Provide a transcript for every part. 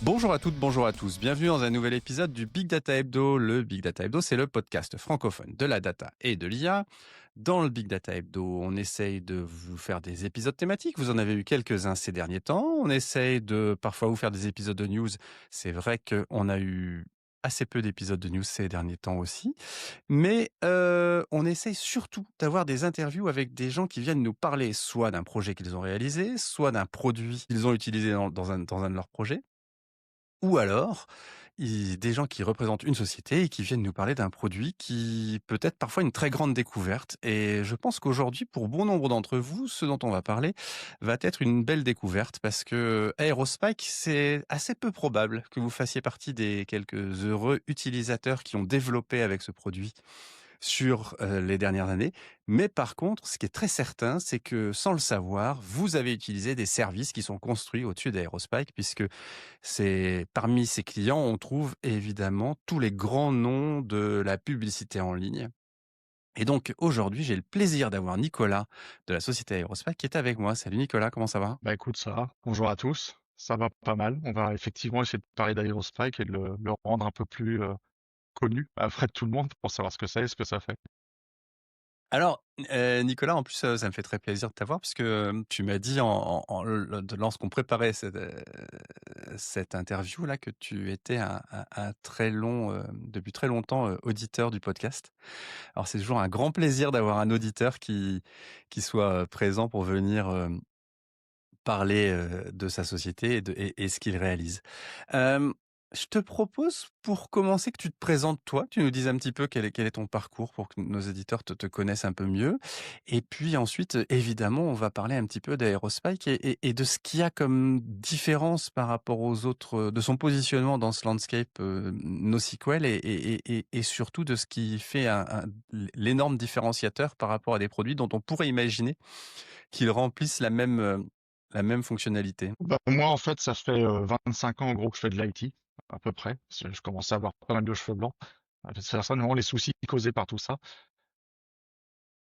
Bonjour à toutes, bonjour à tous. Bienvenue dans un nouvel épisode du Big Data Hebdo. Le Big Data Hebdo, c'est le podcast francophone de la data et de l'IA. Dans le Big Data Hebdo, on essaye de vous faire des épisodes thématiques. Vous en avez eu quelques-uns ces derniers temps. On essaye de parfois vous faire des épisodes de news. C'est vrai qu'on a eu assez peu d'épisodes de news ces derniers temps aussi. Mais on essaye surtout d'avoir des interviews avec des gens qui viennent nous parler soit d'un projet qu'ils ont réalisé, soit d'un produit qu'ils ont utilisé dans un de leurs projets. Ou alors, des gens qui représentent une société et qui viennent nous parler d'un produit qui peut être parfois une très grande découverte. Et je pense qu'aujourd'hui, pour bon nombre d'entre vous, ce dont on va parler va être une belle découverte parce que Aerospike, c'est assez peu probable que vous fassiez partie des quelques heureux utilisateurs qui ont développé avec ce produit sur les dernières années. Mais par contre, ce qui est très certain, c'est que sans le savoir, vous avez utilisé des services qui sont construits au-dessus d'Aerospike puisque c'est parmi ses clients, on trouve évidemment tous les grands noms de la publicité en ligne. Et donc aujourd'hui, j'ai le plaisir d'avoir Nicolas de la société Aerospike qui est avec moi. Salut Nicolas, comment ça va? Bah écoute, ça va. Bonjour à tous. Ça va pas mal. On va effectivement essayer de parler d'Aerospike et de le rendre un peu plus connu auprès de tout le monde pour savoir ce que c'est et ce que ça fait. Alors, Nicolas, en plus, ça me fait très plaisir de t'avoir puisque, tu m'as dit lorsqu'on préparait cette interview-là que tu étais un très long, depuis très longtemps, auditeur du podcast. Alors c'est toujours un grand plaisir d'avoir un auditeur qui soit, présent pour venir, parler, de sa société et ce qu'il réalise. Hem, je te propose pour commencer que tu te présentes toi, tu nous dises un petit peu quel est ton parcours pour que nos éditeurs te connaissent un peu mieux et puis ensuite, évidemment, on va parler un petit peu d'Aerospike et de ce qu'il y a comme différence par rapport aux autres, de son positionnement dans ce landscape, NoSQL et surtout de ce qui fait l'énorme différenciateur par rapport à des produits dont on pourrait imaginer qu'ils remplissent la même fonctionnalité. Bah, moi, en fait, ça fait 25 ans en gros que je fais de l'IT, à peu près. Je commence à avoir pas mal de cheveux blancs. C'est certainement les soucis causés par tout ça.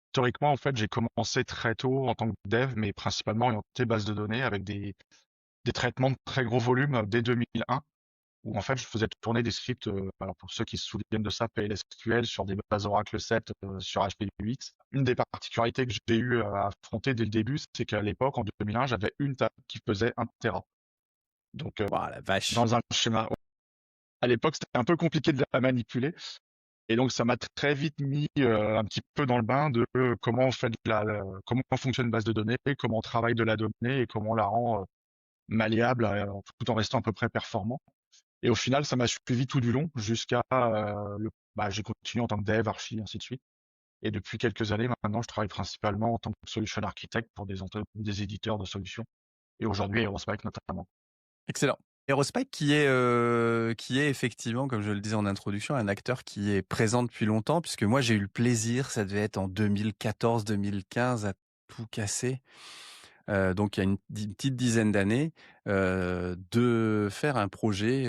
Historiquement, en fait, j'ai commencé très tôt en tant que dev, mais principalement orienté base de données avec des traitements de très gros volume dès 2001. Où en fait je faisais tourner des scripts, alors pour ceux qui se souviennent de ça, PLSQL sur des bases Oracle 7 sur HP8. Une des particularités que j'ai eu à affronter dès le début, c'est qu'à l'époque, en 2001, j'avais une table qui faisait 1 Tera. Donc, Waouh, la vache! dans un schéma, à l'époque, c'était un peu compliqué de la manipuler. Et donc, ça m'a très vite mis un petit peu dans le bain de comment on fait comment fonctionne une base de données, comment on travaille de la donnée et comment on la rend malléable tout en restant à peu près performant. Et au final, ça m'a suivi tout du long jusqu'à j'ai continué en tant que dev, archi, ainsi de suite. Et depuis quelques années maintenant, je travaille principalement en tant que solution architect pour des éditeurs de solutions. Et aujourd'hui, Aerospike notamment. Excellent. Aerospike qui est effectivement, comme je le disais en introduction, un acteur qui est présent depuis longtemps puisque moi j'ai eu le plaisir, ça devait être en 2014-2015 à tout casser, donc il y a une petite dizaine d'années, de faire un projet,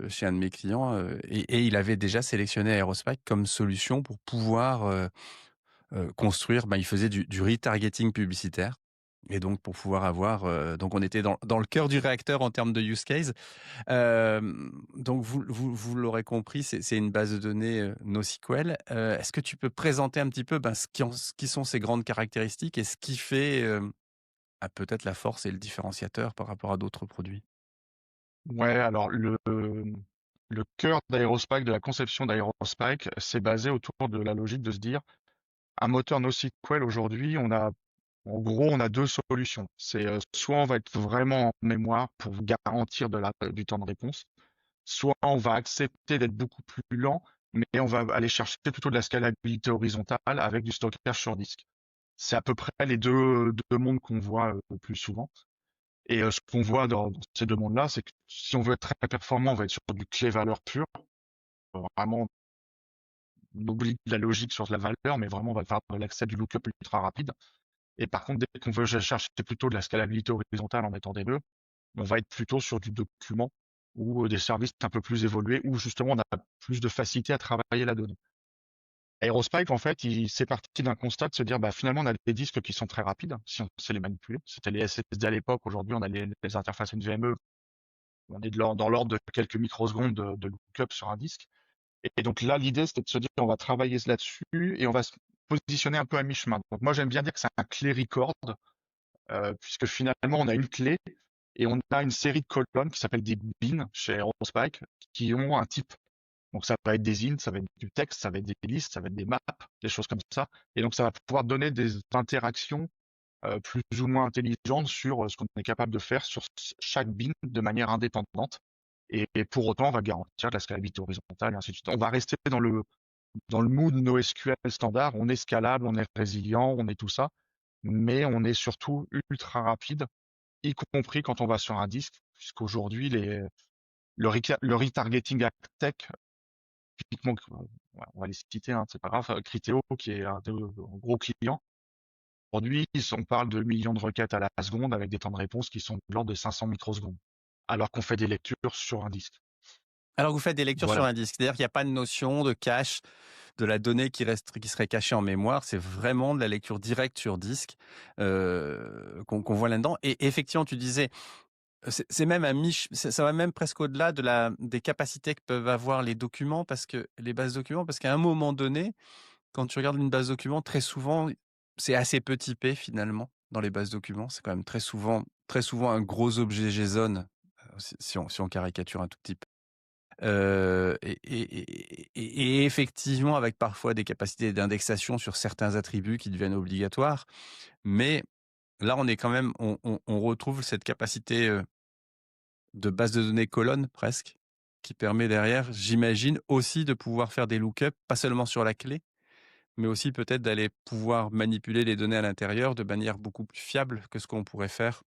chez un de mes clients, et il avait déjà sélectionné Aerospike comme solution pour pouvoir, construire, il faisait du retargeting publicitaire et donc pour pouvoir avoir, donc on était dans le cœur du réacteur en termes de use case. Donc vous l'aurez compris, c'est une base de données, NoSQL. Est-ce que tu peux présenter un petit peu, ce qui sont ses grandes caractéristiques et ce qui fait, peut-être la force et le différenciateur par rapport à d'autres produits? Ouais, alors le cœur d'Aerospike, de la conception d'Aerospike, c'est basé autour de la logique de se dire, un moteur NoSQL aujourd'hui, en gros, on a deux solutions. C'est soit on va être vraiment en mémoire pour garantir du temps de réponse, soit on va accepter d'être beaucoup plus lent, mais on va aller chercher plutôt de la scalabilité horizontale avec du stockage sur disque. C'est à peu près les deux mondes qu'on voit le plus souvent. Et ce qu'on voit dans ces deux mondes-là, c'est que si on veut être très performant, on va être sur du clé-valeur pure. Vraiment, on oublie la logique sur la valeur, mais vraiment, on va faire de l'accès du lookup ultra rapide. Et par contre, dès qu'on veut chercher plutôt de la scalabilité horizontale en mettant des nœuds, on va être plutôt sur du document ou des services un peu plus évolués où justement on a plus de facilité à travailler la donnée. Aerospike, en fait, c'est parti d'un constat de se dire, finalement, on a des disques qui sont très rapides, si on sait les manipuler. C'était les SSD à l'époque. Aujourd'hui, on a les interfaces NVMe On est dans l'ordre de quelques microsecondes de lookup sur un disque. Et donc là, l'idée, c'était de se dire, on va travailler là-dessus et on va se positionner un peu à mi-chemin. Donc moi, j'aime bien dire que c'est un clé record, puisque finalement, on a une clé et on a une série de colonnes qui s'appellent des bins chez Aerospike qui ont un type. Donc ça va être des int, ça va être du texte, ça va être des listes, ça va être des maps, des choses comme ça. Et donc ça va pouvoir donner des interactions plus ou moins intelligentes sur ce qu'on est capable de faire sur chaque bin de manière indépendante. Et pour autant, on va garantir de la scalabilité horizontale et ainsi de suite. On va rester dans le mood NoSQL standard. On est scalable, on est résilient, on est tout ça, mais on est surtout ultra rapide, y compris quand on va sur un disque, puisqu'aujourd'hui, le retargeting tech, typiquement, on va les citer, hein, c'est pas grave, Criteo, qui est un de nos gros clients. Aujourd'hui, on parle de millions de requêtes à la seconde avec des temps de réponse qui sont de l'ordre de 500 microsecondes, alors qu'on fait des lectures sur un disque. Alors, vous faites des lectures sur Voilà. un disque. C'est-à-dire qu'il n'y a pas de notion de cache de la donnée qui serait cachée en mémoire. C'est vraiment de la lecture directe sur disque qu'on voit là-dedans. Et effectivement, tu disais, c'est même ça va même presque au-delà des capacités que peuvent avoir les documents, les bases documents, parce qu'à un moment donné, quand tu regardes une base documents, très souvent, c'est assez peu typé finalement dans les bases documents. C'est quand même très souvent un gros objet JSON, si on caricature un tout petit peu. Et effectivement, avec parfois des capacités d'indexation sur certains attributs qui deviennent obligatoires. Mais là, on retrouve cette capacité de base de données colonne presque, qui permet derrière, j'imagine, aussi de pouvoir faire des lookups, pas seulement sur la clé, mais aussi peut-être d'aller pouvoir manipuler les données à l'intérieur de manière beaucoup plus fiable que ce qu'on pourrait faire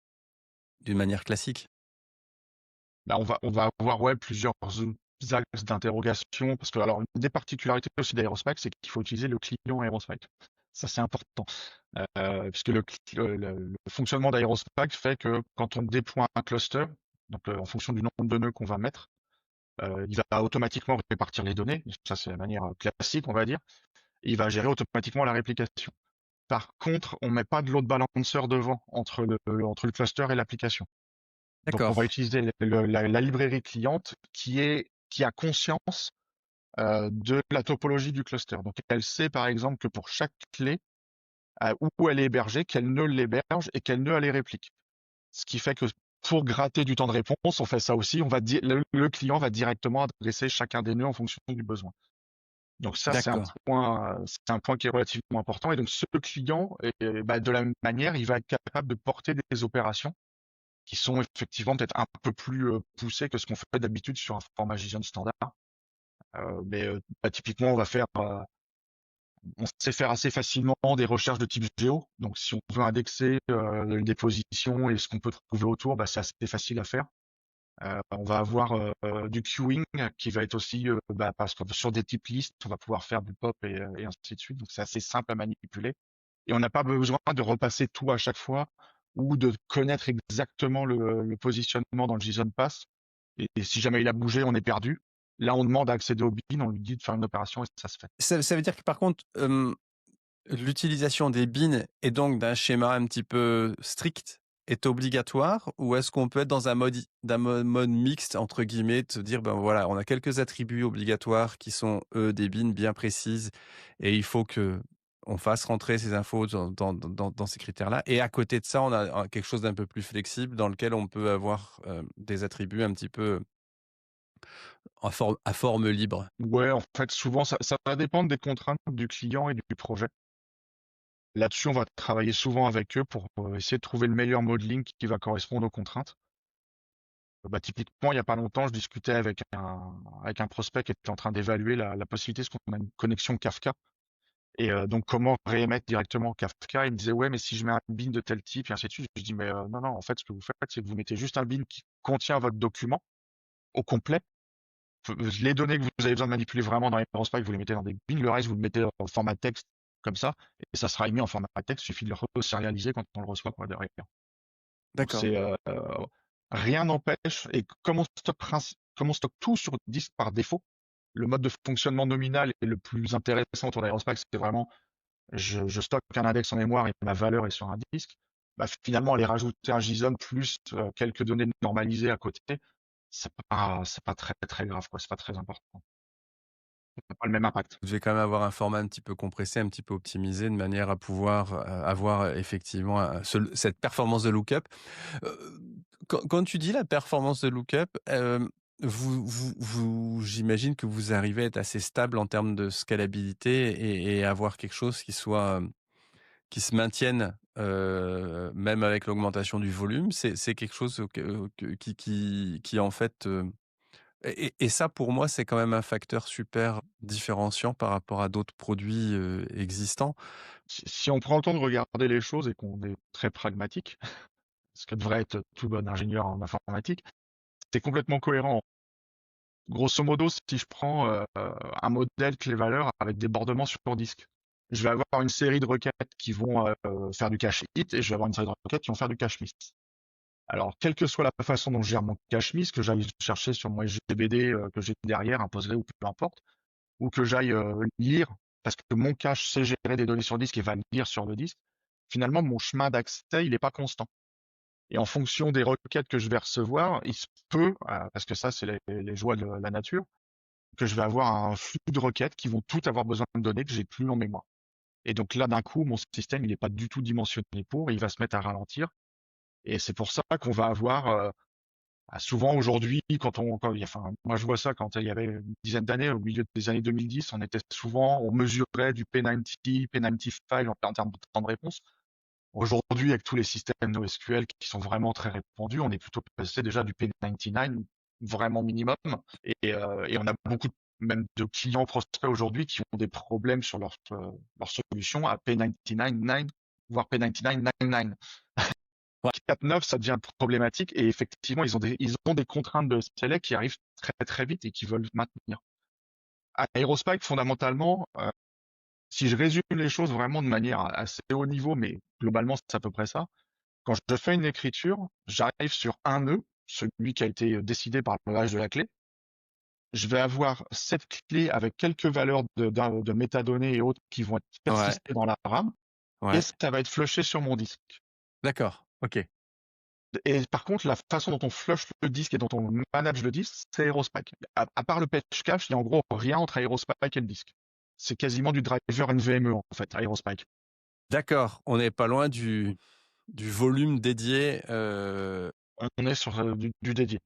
d'une manière classique. Là, on va avoir plusieurs axes d'interrogation parce que alors une des particularités aussi d'Aerospike, c'est qu'il faut utiliser le client Aerospike. Ça, c'est important, puisque le fonctionnement d'Aerospike fait que quand on déploie un cluster, donc en fonction du nombre de nœuds qu'on va mettre, il va automatiquement répartir les données. Ça, c'est la manière classique, on va dire. Et il va gérer automatiquement la réplication. Par contre, on met pas de load balancer devant entre le cluster et l'application. Donc, on va D'accord. utiliser la librairie cliente qui a conscience de la topologie du cluster. Donc, elle sait par exemple que pour chaque clé, où elle est hébergée, quel nœud l'héberge et quel nœud elle les réplique. Ce qui fait que pour gratter du temps de réponse, on fait ça aussi. Le client va directement adresser chacun des nœuds en fonction du besoin. Donc ça, D'accord. c'est un point qui est relativement important. Et donc ce client, de la même manière, il va être capable de porter des opérations qui sont effectivement peut-être un peu plus poussées que ce qu'on fait d'habitude sur un format JSON standard. Typiquement, on sait faire assez facilement des recherches de type géo. Donc si on veut indexer des positions et ce qu'on peut trouver autour, c'est assez facile à faire. On va avoir du queuing qui va être aussi, parce que sur des types listes, on va pouvoir faire du pop et ainsi de suite. Donc c'est assez simple à manipuler. Et on n'a pas besoin de repasser tout à chaque fois ou de connaître exactement le positionnement dans le JSON pass. Et si jamais il a bougé, on est perdu. Là, on demande à accéder au bin, on lui dit de faire une opération et ça se fait. Ça veut dire que par contre, l'utilisation des bins et donc d'un schéma un petit peu strict est obligatoire, ou est-ce qu'on peut être dans un mode mixte entre guillemets, de se dire ben voilà, on a quelques attributs obligatoires qui sont eux des bins bien précises et il faut que on fasse rentrer ces infos dans ces critères-là, et à côté de ça, on a quelque chose d'un peu plus flexible dans lequel on peut avoir des attributs un petit peu à forme libre. Ouais, en fait, souvent, ça va dépendre des contraintes du client et du projet. Là-dessus, on va travailler souvent avec eux pour essayer de trouver le meilleur modeling qui va correspondre aux contraintes. Typiquement, il n'y a pas longtemps, je discutais avec un prospect qui était en train d'évaluer la possibilité, parce qu'on a une connexion Kafka. Et donc, comment réémettre directement Kafka? Il me disait, ouais, mais si je mets un bin de tel type, et ainsi de suite. Je dis, mais non, non, en fait, ce que vous faites, c'est que vous mettez juste un bin qui contient votre document au complet. Les données que vous avez besoin de manipuler vraiment dans Aerospike, vous les mettez dans des bins. Le reste, vous le mettez en format texte, comme ça. Et ça sera émis en format texte. Il suffit de le re-serialiser quand on le reçoit par derrière. Donc, D'accord. rien n'empêche. Et comme on stocke tout sur disque par défaut, le mode de fonctionnement nominal est le plus intéressant autour d'Aerospike. C'est vraiment, je stocke un index en mémoire et ma valeur est sur un disque. Finalement, aller rajouter un JSON plus quelques données normalisées à côté, c'est pas très, très grave, quoi. C'est pas très important. Ça a pas le même impact. Vous devez quand même avoir un format un petit peu compressé, un petit peu optimisé de manière à pouvoir, avoir effectivement cette performance de lookup. Heu, quand tu dis la performance de lookup, j'imagine que vous arrivez à être assez stable en termes de scalabilité et avoir quelque chose qui soit, qui se maintienne, même avec l'augmentation du volume? C'est quelque chose qui en fait, et ça pour moi, c'est quand même un facteur super différenciant par rapport à d'autres produits, existants. Si on prend le temps de regarder les choses et qu'on est très pragmatique, ce que devrait être tout bon ingénieur en informatique, c'est complètement cohérent. Grosso modo, si je prends un modèle clé-valeur avec débordement sur disque, je vais avoir une série de requêtes qui vont faire du cache hit et je vais avoir une série de requêtes qui vont faire du cache miss. Alors, quelle que soit la façon dont je gère mon cache miss, que j'aille chercher sur mon SGBD que j'ai derrière, un Postgre ou peu importe, ou que j'aille lire, parce que mon cache sait gérer des données sur disque et va lire sur le disque, finalement, mon chemin d'accès, il n'est pas constant. Et en fonction des requêtes que je vais recevoir, il se peut, parce que ça, c'est les joies de la nature, que je vais avoir un flux de requêtes qui vont toutes avoir besoin de données que j'ai plus en mémoire. Et donc là, d'un coup, mon système, il n'est pas du tout dimensionné pour, il va se mettre à ralentir. Et c'est pour ça qu'on va avoir souvent aujourd'hui, enfin, moi je vois ça quand il y avait une dizaine d'années, au milieu des années 2010, on mesurait du P90, P95 en termes de temps de réponse. Aujourd'hui, avec tous les systèmes NoSQL qui sont vraiment très répandus, on est plutôt passé déjà du P99 vraiment minimum. Et on a beaucoup même de clients prospects aujourd'hui qui ont des problèmes sur leur solution à P99, voire P9999. Ouais. 4.9, ça devient problématique et effectivement, ils ont des contraintes de SLA qui arrivent très très vite et qui veulent maintenir. À Aerospike, fondamentalement, si je résume les choses vraiment de manière assez haut niveau, mais globalement c'est à peu près ça, quand je fais une écriture, j'arrive sur un nœud, celui qui a été décidé par le hash de la clé. Je vais avoir cette clé avec quelques valeurs de métadonnées et autres qui vont être Ouais, persistées dans la RAM, et ouais. ça va être flushé sur mon disque. D'accord, OK. Et par contre, la façon dont on flush le disque et dont on manage le disque, c'est Aerospike. À part le patch cache, il y a en gros rien entre Aerospike et le disque. C'est quasiment du driver NVMe en fait, Aerospike. D'accord, on n'est pas loin du volume dédié, On est sur du dédié.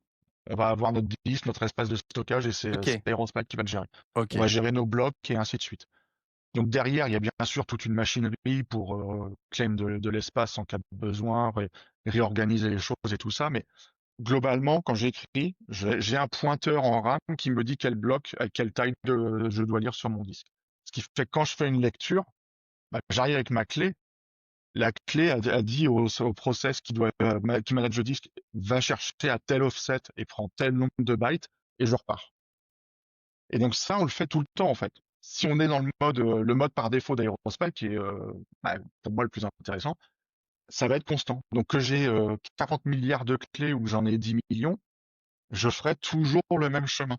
On va avoir notre disque, notre espace de stockage et c'est OK, Aerospike qui va le gérer. On va OK. gérer nos blocs et ainsi de suite. Donc derrière, il y a bien sûr toute une machinerie pour claim de l'espace en cas de besoin, réorganiser les choses et tout ça. Mais globalement, quand j'écris, j'ai un pointeur en RAM qui me dit quel bloc, à quelle taille je dois lire sur mon disque. Ce qui fait que quand je fais une lecture, bah, j'arrive avec ma clé. La clé a dit au process qui manage le disque, va chercher à tel offset et prend tel nombre de bytes et je repars. Et donc ça, on le fait tout le temps en fait. Si on est dans le mode par défaut d'Aerospike, qui est pour moi le plus intéressant, ça va être constant. Donc que j'ai 40 milliards de clés ou que j'en ai 10 millions, je ferai toujours le même chemin.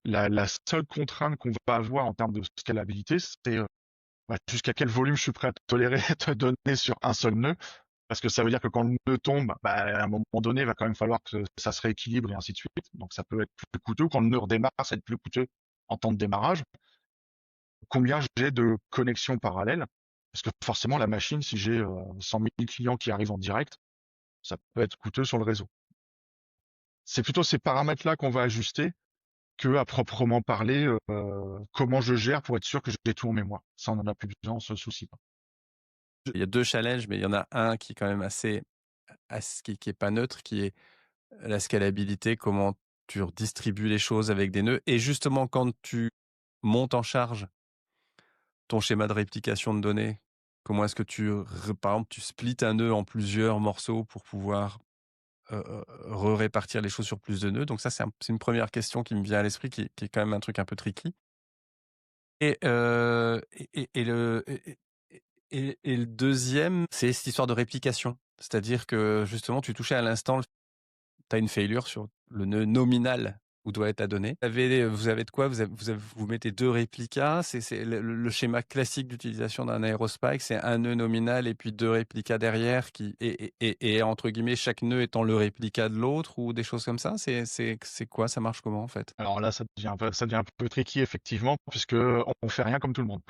La seule contrainte qu'on va avoir en termes de scalabilité, c'est jusqu'à quel volume je suis prêt à tolérer de donner sur un seul nœud, parce que ça veut dire que quand le nœud tombe, à un moment donné, il va quand même falloir que ça se rééquilibre et ainsi de suite. Donc ça peut être plus coûteux. Quand le nœud redémarre, ça va être plus coûteux en temps de démarrage. Combien j'ai de connexions parallèles? Parce que forcément, la machine, si j'ai 100 000 clients qui arrivent en direct, ça peut être coûteux sur le réseau. C'est plutôt ces paramètres-là qu'on va ajuster que à proprement parler comment je gère pour être sûr que j'ai tout en mémoire. Ça, on en a plus besoin, on se soucie pas. Il y a 2 challenges, mais il y en a un qui est quand même qui est pas neutre, qui est la scalabilité, comment tu redistribues les choses avec des nœuds et justement quand tu montes en charge ton schéma de réplication de données, comment est-ce que par exemple, tu splits un nœud en plusieurs morceaux pour pouvoir, répartir les choses sur plus de nœuds? Donc ça, c'est une première question qui me vient à l'esprit qui est quand même un truc un peu tricky et le deuxième, c'est cette histoire de réplication. C'est-à-dire que justement, tu touchais à l'instant, tu as une failure sur le nœud nominal où doit être la donnée. Vous avez de quoi? Vous mettez 2 réplicas? C'est le schéma classique d'utilisation d'un Aerospike, c'est un nœud nominal et puis 2 réplicas derrière qui et entre guillemets, chaque nœud étant le réplica de l'autre ou des choses comme ça? C'est quoi? Ça marche comment, en fait? Alors là, ça devient un peu tricky, effectivement, puisque on fait rien comme tout le monde.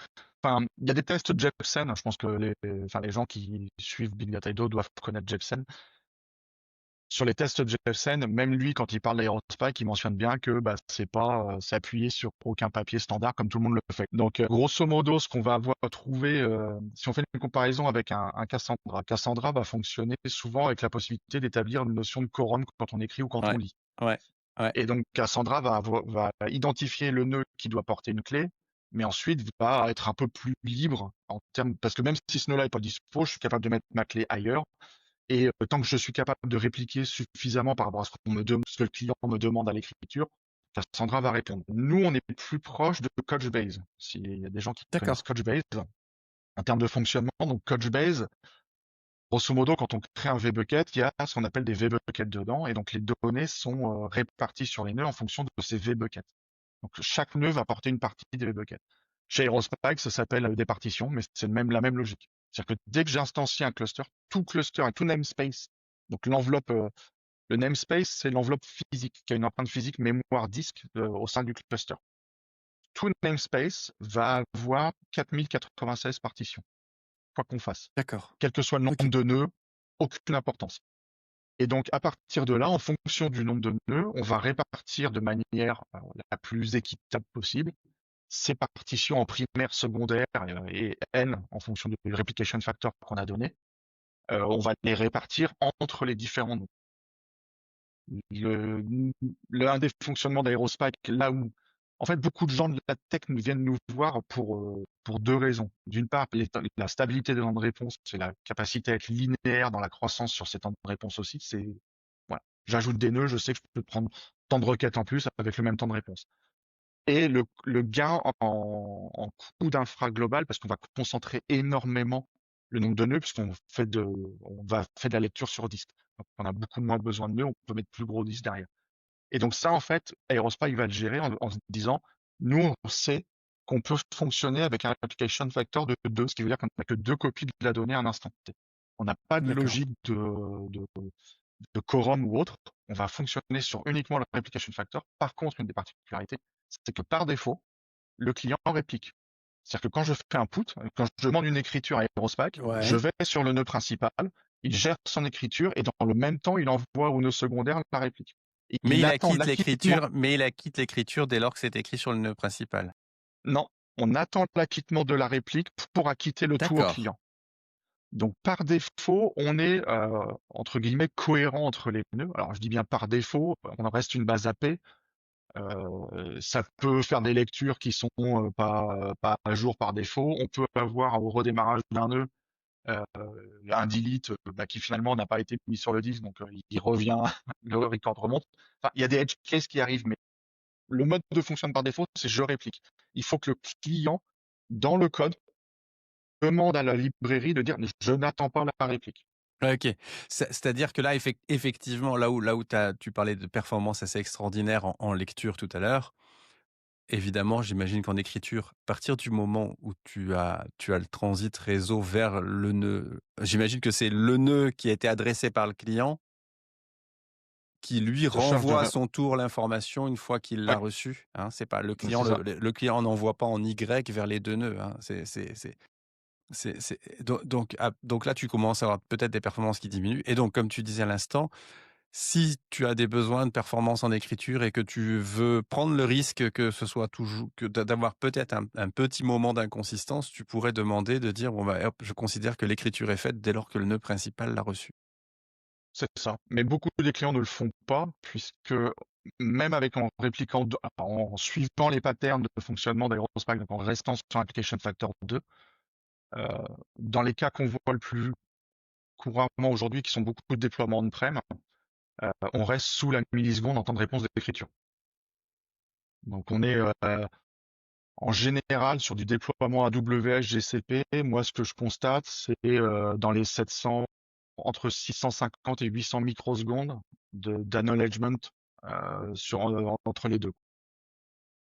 Enfin, il y a des tests Jepsen. Je pense que les gens qui suivent Big Data Edo doivent connaître Jepsen. Sur les tests Jepsen, même lui, quand il parle d'Aerospike, il mentionne bien que c'est appuyé sur aucun papier standard comme tout le monde le fait. Donc, grosso modo, ce qu'on va avoir trouvé, si on fait une comparaison avec un Cassandra va fonctionner souvent avec la possibilité d'établir une notion de quorum quand on écrit ou quand on Ouais, lit. ouais, ouais. Et donc, Cassandra va identifier le nœud qui doit porter une clé, mais ensuite va être un peu plus libre en termes, parce que même si ce nœud-là est pas dispo, je suis capable de mettre ma clé ailleurs. Et tant que je suis capable de répliquer suffisamment par rapport à ce que le client me demande à l'écriture, Cassandra va répondre. Nous, on est plus proche de Couchbase. S'il y a des gens qui connaissent D'accord, Couchbase, en termes de fonctionnement, donc Couchbase, grosso modo, quand on crée un vBucket, il y a ce qu'on appelle des vBuckets dedans, et donc les données sont réparties sur les nœuds en fonction de ces vBuckets. Donc chaque nœud va porter une partie des vBuckets. Chez Aerospike, ça s'appelle des partitions, mais c'est la même logique. C'est-à-dire que dès que j'instancie un cluster et tout namespace, donc le namespace, c'est l'enveloppe physique, qui a une empreinte physique mémoire disque au sein du cluster. Tout namespace va avoir 4096 partitions, quoi qu'on fasse. d'accord. Quel que soit le OK. nombre de nœuds, aucune importance. Et donc, à partir de là, en fonction du nombre de nœuds, on va répartir de manière la plus équitable possible ces partitions en primaire, secondaire et n en fonction du replication factor qu'on a donné. On va les répartir entre les différents nœuds. Un des fonctionnements d'Aerospike, là où en fait beaucoup de gens de la tech viennent nous voir pour deux raisons. D'une part, la stabilité des temps de réponse, c'est la capacité à être linéaire dans la croissance sur ces temps de réponse aussi. C'est voilà, j'ajoute des nœuds, je sais que je peux prendre tant de requêtes en plus avec le même temps de réponse. Et le gain en coût d'infra global, parce qu'on va concentrer énormément le nombre de nœuds, puisqu'on va faire de la lecture sur disque. Donc, on a beaucoup moins besoin de nœuds, on peut mettre plus gros disques derrière. Et donc ça, en fait, Aerospike va le gérer en se disant, nous, on sait qu'on peut fonctionner avec un replication factor de 2, ce qui veut dire qu'on n'a que 2 copies de la donnée à un instant T. On n'a pas de D'accord. logique de quorum ou autre. On va fonctionner sur uniquement le replication factor. Par contre, une des particularités, c'est que par défaut, le client réplique. C'est-à-dire que quand je fais un put, quand je demande une écriture à Aerospike, je Ouais. vais sur le nœud principal, il gère son écriture et dans le même temps, il envoie au nœud secondaire la réplique. Et Mais il il attend acquitte l'acquittement. l'écriture dès lors que c'est écrit sur le nœud principal. Non, on attend l'acquittement de la réplique pour acquitter le tout au D'accord. client. Donc par défaut, on est entre guillemets cohérent entre les nœuds. Alors je dis bien par défaut, on reste une base AP. Ça peut faire des lectures qui sont pas à jour par défaut. On peut avoir au redémarrage d'un nœud euh, un delete qui finalement n'a pas été mis sur le disque, donc il revient, le record remonte. Enfin, il y a des edge cases qui arrivent, mais le mode de fonctionne par défaut, c'est je réplique. Il faut que le client, dans le code, demande à la librairie de dire je n'attends pas la réplique. OK. C'est-à-dire que là, effectivement, là où tu parlais de performance assez extraordinaire en lecture tout à l'heure, évidemment, j'imagine qu'en écriture, à partir du moment où tu as le transit réseau vers le nœud, j'imagine que c'est le nœud qui a été adressé par le client qui lui Je charge renvoie à son tour l'information une fois qu'il l'a Ouais, reçue, hein. C'est pas le client, c'est ça. le client n'envoie pas en Y vers les 2 nœuds, hein. Donc là, tu commences à avoir peut-être des performances qui diminuent et donc comme tu disais à l'instant, si tu as des besoins de performance en écriture et que tu veux prendre le risque que ce soit toujours que d'avoir peut-être un petit moment d'inconsistance, tu pourrais demander de dire: «Bon, bah, hop, je considère que l'écriture est faite dès lors que le nœud principal l'a reçue». C'est ça. Mais beaucoup des clients ne le font pas, puisque même en répliquant, en suivant les patterns de fonctionnement d'Aerospike, donc en restant sur Application Factor 2, euh, dans les cas qu'on voit le plus couramment aujourd'hui, qui sont beaucoup de déploiements on-prem, on reste sous la milliseconde en temps de réponse d'écriture. Donc on est en général sur du déploiement AWS GCP. Moi, ce que je constate, c'est dans les 700, entre 650 et 800 microsecondes d'acknowledgement entre les deux.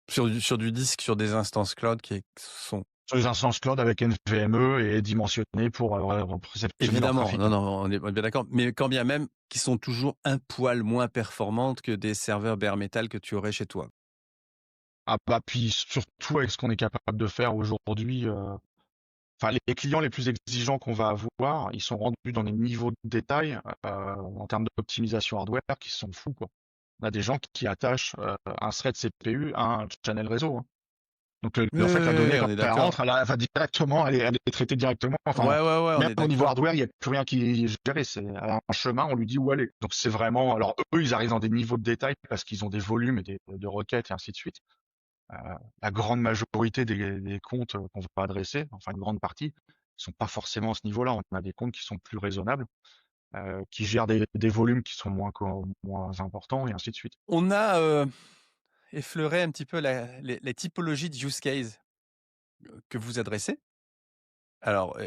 Sur du disque, sur des instances cloud qui sont Sur les instances cloud avec NVMe et dimensionnées pour réceptionner leur évidemment, trafic. non, non, on est bien d'accord, mais quand bien même qui sont toujours un poil moins performantes que des serveurs bare metal que tu aurais chez toi. Ah bah puis surtout avec ce qu'on est capable de faire aujourd'hui, enfin les clients les plus exigeants qu'on va avoir, ils sont rendus dans des niveaux de détail en termes d'optimisation hardware qui sont fous quoi. On a des gens qui attachent un thread CPU à un channel réseau, hein. Donc Oui, en fait la oui, donnée oui, quand on est elle rentre, d'accord. elle va directement, elle est traitée directement. Enfin Ouais, ouais, ouais, on même est au niveau d'accord. hardware, il n'y a plus rien qui est géré. C'est un chemin, on lui dit où aller. Donc c'est vraiment, alors eux ils arrivent dans des niveaux de détail parce qu'ils ont des volumes et de requêtes et ainsi de suite. Euh, la grande majorité des comptes qu'on va adresser, enfin une grande partie, sont pas forcément à ce niveau-là. On a des comptes qui sont plus raisonnables, qui gèrent des volumes qui sont moins importants et ainsi de suite. On a effleuré un petit peu les typologies de use case que vous adressez. Alors,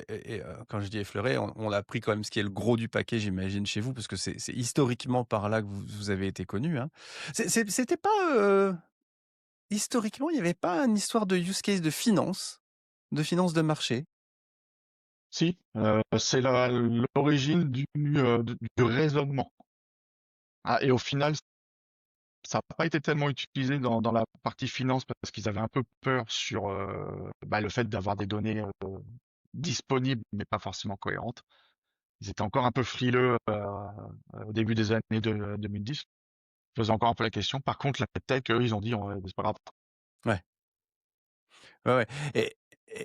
quand je dis effleuré, on a pris quand même ce qui est le gros du paquet, j'imagine, chez vous, parce que c'est historiquement par là que vous avez été connu, hein. C'était pas historiquement, il n'y avait pas une histoire de use case de finance de marché? Si, c'est l'origine du raisonnement. Ah, et au final, ça n'a pas été tellement utilisé dans la partie finance parce qu'ils avaient un peu peur sur le fait d'avoir des données disponibles mais pas forcément cohérentes. Ils étaient encore un peu frileux au début des années 2010. Je posais encore un peu la question. Par contre, la tech, eux, ils ont dit, c'est pas grave. Ouais. Ouais, ouais.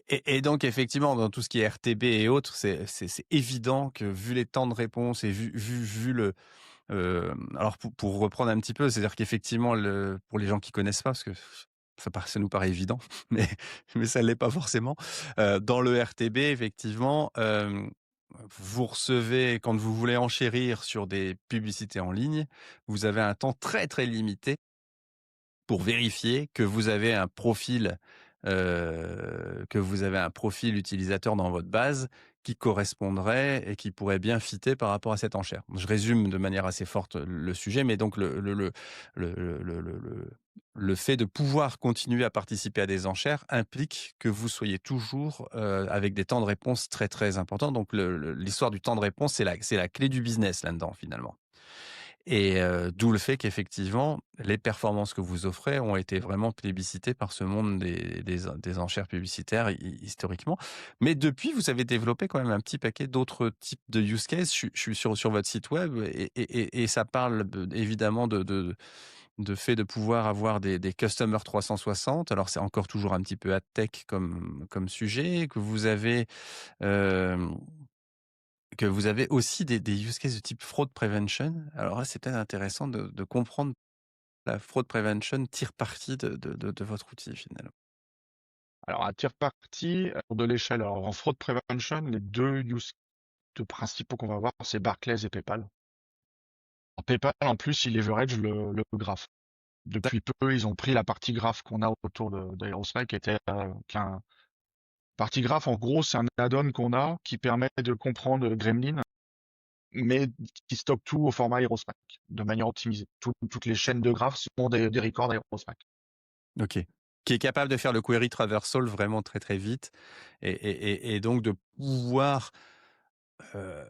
Et donc effectivement, dans tout ce qui est RTB et autres, c'est évident que vu les temps de réponse et vu le alors pour reprendre un petit peu, c'est-à-dire qu'effectivement pour les gens qui connaissent pas, parce que ça nous paraît évident, mais ça l'est pas forcément. Dans le RTB, effectivement, vous recevez quand vous voulez enchérir sur des publicités en ligne, vous avez un temps très très limité pour vérifier que vous avez un profil utilisateur dans votre base qui correspondrait et qui pourrait bien fitter par rapport à cette enchère. Je résume de manière assez forte le sujet, mais donc le fait de pouvoir continuer à participer à des enchères implique que vous soyez toujours avec des temps de réponse très très importants. Donc l'histoire du temps de réponse, c'est la clé du business là-dedans finalement. Et d'où le fait qu'effectivement, les performances que vous offrez ont été vraiment plébiscitées par ce monde des enchères publicitaires historiquement. Mais depuis, vous avez développé quand même un petit paquet d'autres types de use cases. Je suis sur votre site web et ça parle évidemment de fait de pouvoir avoir des customers 360. Alors c'est encore toujours un petit peu ad tech comme sujet, euh, que vous avez aussi des use cases de type fraud prevention. Alors là, c'est peut-être intéressant de comprendre la fraud prevention tire parti de votre outil finalement. Alors, à tiers parti, de l'échelle, alors en fraud prevention, les deux use de principaux qu'on va avoir, c'est Barclays et PayPal. En PayPal, en plus, ils leverage le graph. Depuis peu, ils ont pris la partie graph qu'on a autour d'Aerospike, qu'un partie graph, en gros, c'est un add-on qu'on a qui permet de comprendre Gremlin, mais qui stocke tout au format Aerospike, de manière optimisée. Toutes les chaînes de graphes sont des records Aerospike. OK. Qui est capable de faire le query traversal vraiment très, très vite et donc de pouvoir, heu,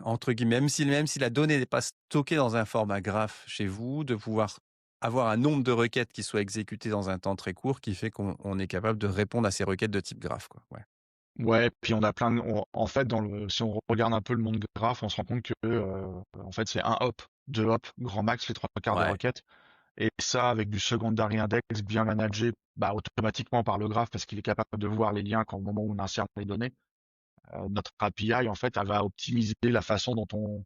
entre guillemets, même si la donnée n'est pas stockée dans un format graph chez vous, de pouvoir avoir un nombre de requêtes qui soient exécutées dans un temps très court qui fait qu'on est capable de répondre à ces requêtes de type graph, quoi. Ouais. Ouais, puis on a en fait, si on regarde un peu le monde graph, on se rend compte que, en fait, c'est un hop, deux hops, grand max, les trois quarts des Ouais. requêtes. Et ça, avec du secondary index bien managé, automatiquement par le graphe, parce qu'il est capable de voir les liens au moment où on insère les données. Notre API, en fait, elle va optimiser la façon dont on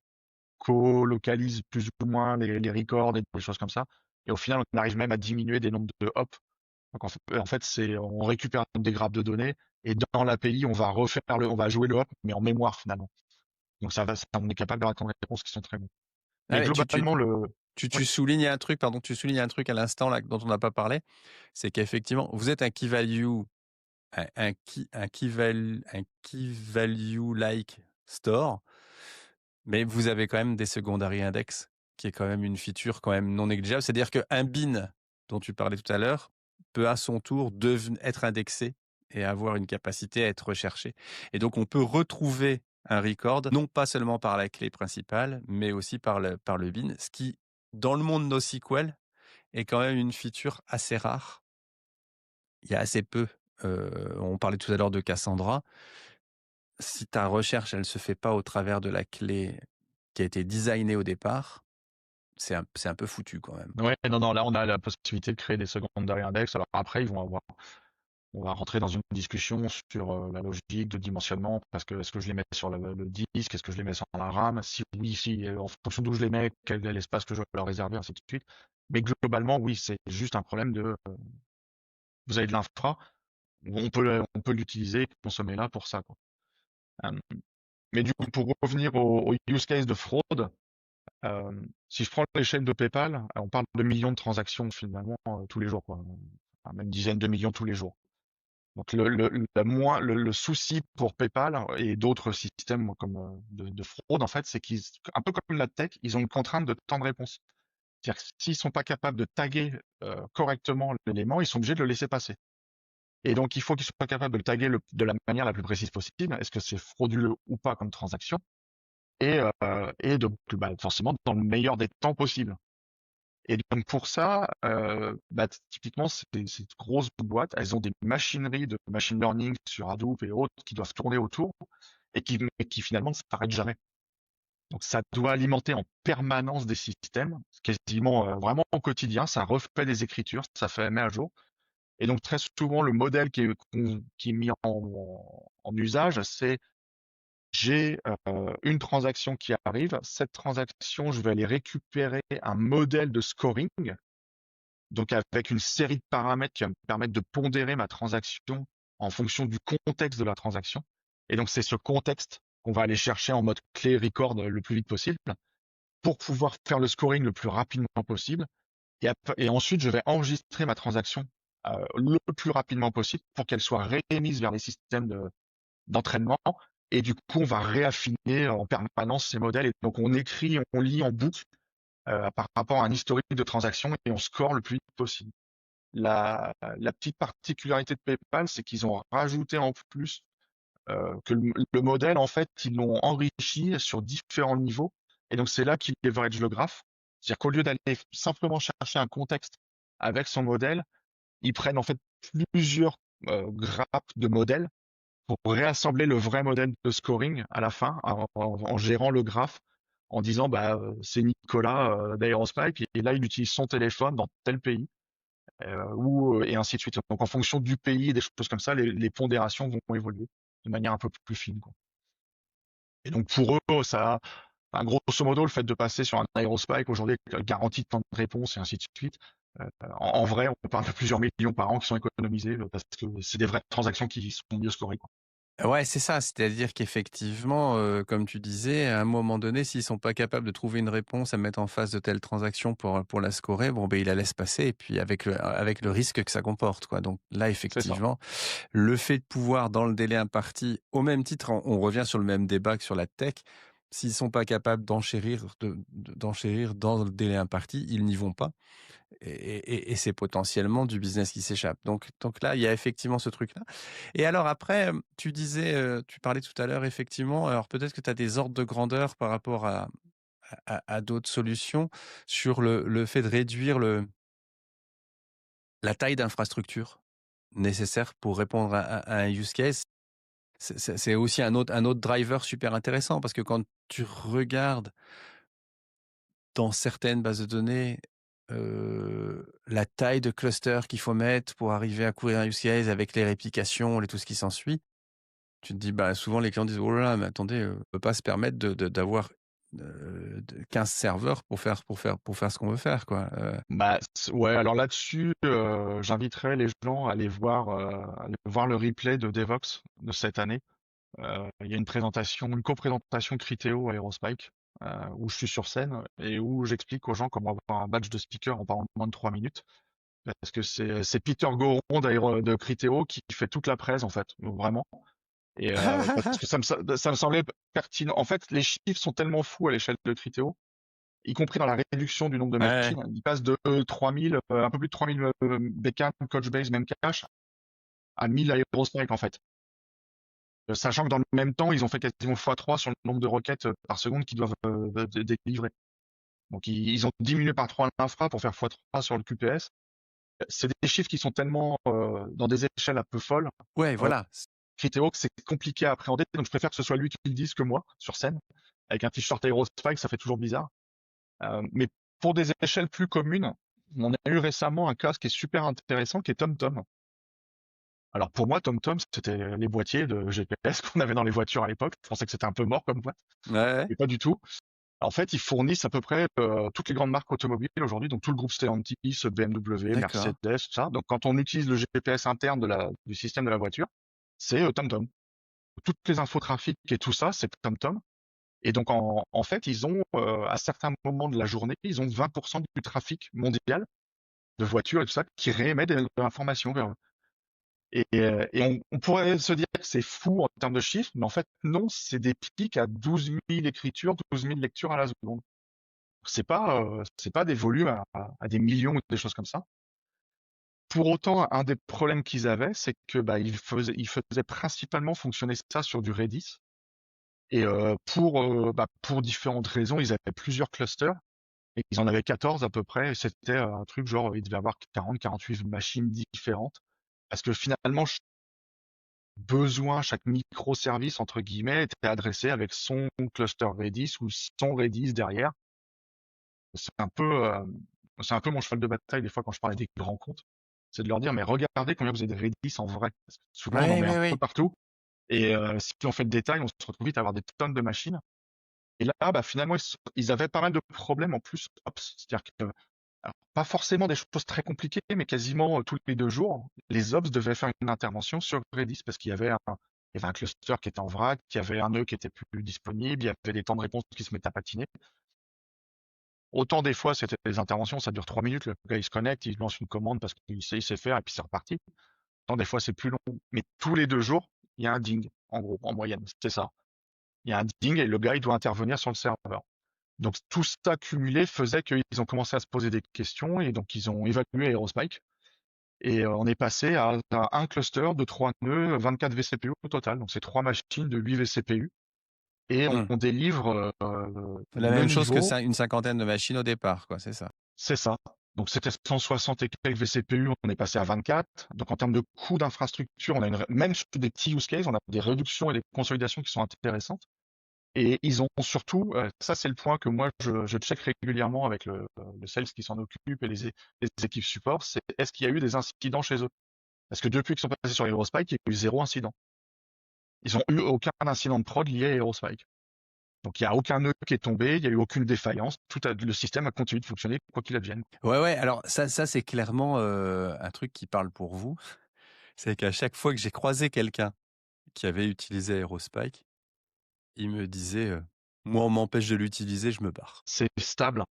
co-localise plus ou moins les records et des choses comme ça. Et au final, on arrive même à diminuer des nombres de hops. Donc en fait, on récupère des grappes de données et dans l'API, on va jouer le hop, mais en mémoire finalement. Donc on est capable d'avoir des réponses qui sont très bonnes. Ah Mais ouais, globalement, tu ouais, soulignes un truc, pardon, tu soulignes un truc à l'instant là dont on n'a pas parlé, c'est qu'effectivement, vous êtes un key value, un key value like store, mais vous avez quand même des secondary index qui est quand même une feature quand même non négligeable. C'est-à-dire qu'un bin dont tu parlais tout à l'heure peut à son tour être indexé et avoir une capacité à être recherché. Et donc, on peut retrouver un record, non pas seulement par la clé principale, mais aussi par le bin, ce qui, dans le monde NoSQL, est quand même une feature assez rare. Il y a assez peu. On parlait tout à l'heure de Cassandra. Si ta recherche, elle se fait pas au travers de la clé qui a été designée au départ, c'est un peu foutu quand même. Ouais, non, là, on a la possibilité de créer des secondary index. Alors après, on va rentrer dans une discussion sur la logique de dimensionnement, parce que est-ce que je les mets sur le disque, est-ce que je les mets sur la RAM, si oui, si, en fonction d'où je les mets, quel est l'espace que je vais leur réserver, ainsi de suite. Mais globalement, oui, c'est juste un problème de, vous avez de l'infra, on peut l'utiliser, consommer là pour ça, quoi. Euh, mais du coup, pour revenir au use case de fraude, si je prends l'échelle de PayPal, on parle de millions de transactions finalement tous les jours, quoi. Enfin, même dizaines de millions tous les jours. Donc le souci pour PayPal et d'autres systèmes comme de fraude, en fait, c'est qu'ils, un peu comme la tech, ils ont une contrainte de temps de réponse. C'est-à-dire que s'ils sont pas capables de taguer correctement l'élément, ils sont obligés de le laisser passer. Et donc il faut qu'ils soient capables de le taguer de la manière la plus précise possible. Est-ce que c'est frauduleux ou pas comme transaction? Et donc forcément dans le meilleur des temps possible. Et donc pour ça, typiquement, ces grosses boîtes, elles ont des machineries de machine learning sur Hadoop et autres qui doivent tourner autour mais qui finalement ne s'arrêtent jamais. Donc ça doit alimenter en permanence des systèmes, quasiment vraiment au quotidien. Ça refait des écritures, ça fait mettre à jour. Et donc très souvent, le modèle qui est mis en usage, c'est j'ai une transaction qui arrive. Cette transaction, je vais aller récupérer un modèle de scoring, donc avec une série de paramètres qui va me permettre de pondérer ma transaction en fonction du contexte de la transaction. Et donc c'est ce contexte qu'on va aller chercher en mode clé record le plus vite possible pour pouvoir faire le scoring le plus rapidement possible. Et ensuite, je vais enregistrer ma transaction le plus rapidement possible pour qu'elle soit réémise vers les systèmes d'entraînement. Et du coup, on va réaffiner en permanence ces modèles. Et donc, on écrit, on lit en boucle par rapport à un historique de transaction et on score le plus vite possible. La petite particularité de PayPal, c'est qu'ils ont rajouté en plus que le modèle, en fait, ils l'ont enrichi sur différents niveaux. Et donc, c'est là qu'ils leverage le graphe. C'est-à-dire qu'au lieu d'aller simplement chercher un contexte avec son modèle, ils prennent en fait plusieurs grappes de modèles pour réassembler le vrai modèle de scoring à la fin en gérant le graphe, en disant c'est Nicolas d'Aerospike et là il utilise son téléphone dans tel pays et ainsi de suite. Donc en fonction du pays et des choses comme ça, les pondérations vont évoluer de manière un peu plus fine, quoi. Et donc pour eux, ça, enfin, grosso modo, le fait de passer sur un Aerospike aujourd'hui garantie de temps de réponse et ainsi de suite. En vrai, on parle de plusieurs millions par an qui sont économisés parce que c'est des vraies transactions qui sont mieux scorées, quoi. Ouais, c'est ça. C'est-à-dire qu'effectivement, comme tu disais, à un moment donné, s'ils sont pas capables de trouver une réponse à mettre en face de telle transaction pour la scorer, bon, ben, ils la laissent passer et puis avec le risque que ça comporte, quoi. Donc là, C'est ça. effectivement, le fait de pouvoir, dans le délai imparti, au même titre, on revient sur le même débat que sur la tech, s'ils sont pas capables d'enchérir dans le délai imparti, ils n'y vont pas. Et c'est potentiellement du business qui s'échappe. Donc là, il y a effectivement ce truc-là. Et alors après, tu disais, tu parlais tout à l'heure, effectivement, alors peut-être que tu as des ordres de grandeur par rapport à d'autres solutions sur le fait de réduire la taille d'infrastructure nécessaire pour répondre à un use case. C'est aussi un autre driver super intéressant parce que quand tu regardes dans certaines bases de données, la taille de cluster qu'il faut mettre pour arriver à couvrir un use case avec les réplications et tout ce qui s'ensuit. Tu te dis, bah, souvent les clients disent: «Oh là là, mais attendez, on peut pas se permettre d'avoir, 15 serveurs pour faire ce qu'on veut faire, quoi», Ouais, alors là-dessus, j'inviterais les gens à aller voir le replay de Devox de cette année. Il y a une co-présentation Criteo à Aerospike, où je suis sur scène et où j'explique aux gens comment avoir un badge de speaker en pas moins de 3 minutes. Parce que c'est Peter Goron de Criteo qui fait toute la presse, en fait, vraiment. Et parce que ça me semblait pertinent. En fait, les chiffres sont tellement fous à l'échelle de Criteo y compris dans la réduction du nombre de Ouais, machines. Ils passent de 3000, un peu plus de 3000 Beckham, Couchbase, Memcache à 1000 Aerospike en fait. Sachant que dans le même temps, ils ont fait quasiment x3 sur le nombre de requêtes par seconde qu'ils doivent délivrer. Donc ils ont diminué par 3 l'infra pour faire x3 sur le QPS. C'est des chiffres qui sont tellement dans des échelles un peu folles. ouais, Euh, voilà. Criteo que c'est compliqué à appréhender, donc je préfère que ce soit lui qui le dise que moi sur scène. Avec un t-shirt Aerospike, ça fait toujours bizarre. Mais pour des échelles plus communes, on a eu récemment un cas qui est super intéressant, qui est TomTom. Alors pour moi, TomTom, c'était les boîtiers de GPS qu'on avait dans les voitures à l'époque. Je pensais que c'était un peu mort comme boîte, Ouais, ouais. mais pas du tout. En fait, ils fournissent à peu près toutes les grandes marques automobiles aujourd'hui, donc tout le groupe Stellantis, BMW, D'accord. Mercedes, tout ça. Donc quand on utilise le GPS interne du système de la voiture, c'est TomTom. Toutes les infotrafics et tout ça, c'est TomTom. Et donc en fait, ils ont à certains moments de la journée, ils ont 20% du trafic mondial de voitures et tout ça qui réémet de l'information vers eux. Et on pourrait se dire que c'est fou en termes de chiffres, mais en fait, non, c'est des pics à 12 000 écritures, 12 000 lectures à la seconde. C'est pas des volumes à des millions ou des choses comme ça. Pour autant, un des problèmes qu'ils avaient, c'est que bah, ils faisaient principalement fonctionner ça sur du Redis. Et pour différentes raisons, ils avaient plusieurs clusters. Et ils en avaient 14 à peu près. Et c'était un truc genre, il devait avoir 40, 48 machines différentes. Parce que finalement, chaque microservice, entre guillemets, était adressé avec son cluster Redis ou son Redis derrière. C'est un peu, euh, c'est un peu mon cheval de bataille des fois quand je parle à des grands comptes. C'est de leur dire, mais regardez combien vous avez de Redis en vrai. Parce que souvent, on en Ouais, met un ouais, peu ouais. partout. Et si on fait le détail, on se retrouve vite à avoir des tonnes de machines. Et là, bah, finalement, ils avaient pas mal de problèmes en plus. Ops. C'est-à-dire que, alors, pas forcément des choses très compliquées, mais quasiment tous les 2 jours, les ops devaient faire une intervention sur Redis parce qu'il y avait un cluster qui était en vrac, qu'il y avait un nœud qui était plus disponible, il y avait des temps de réponse qui se mettaient à patiner. Autant des fois, c'était des interventions, ça dure 3 minutes, le gars il se connecte, il lance une commande parce qu'il sait faire et puis c'est reparti. Autant des fois c'est plus long. Mais tous les 2 jours, il y a un ding, en gros, en moyenne, c'est ça. Il y a un ding et le gars il doit intervenir sur le serveur. Donc tout ça cumulé faisait qu'ils ont commencé à se poser des questions et donc ils ont évalué Aerospike. Et on est passé à un cluster de 3 nœuds, 24 vCPU au total. Donc c'est 3 machines de 8 vCPU. Et on, Hmm. on délivre La le même chose que niveau, une cinquantaine de machines au départ, quoi, c'est ça. c'est ça. Donc c'était 160 et quelques vCPU, on est passé à 24. Donc en termes de coût d'infrastructure, même sur des petits use cases, on a des réductions et des consolidations qui sont intéressantes. Et ils ont surtout, ça c'est le point que moi je check régulièrement avec le sales qui s'en occupe et les équipes support, c'est est-ce qu'il y a eu des incidents chez eux? Parce que depuis qu'ils sont passés sur Aerospike, il y a eu 0 incident. Ils ont eu aucun incident de prod lié à Aerospike. Donc il n'y a aucun nœud qui est tombé, il n'y a eu aucune défaillance, le système a continué de fonctionner quoi qu'il advienne. Ouais, ouais. Alors ça c'est clairement un truc qui parle pour vous. C'est qu'à chaque fois que j'ai croisé quelqu'un qui avait utilisé Aerospike, il me disait moi, on m'empêche de l'utiliser, je me barre. C'est stable,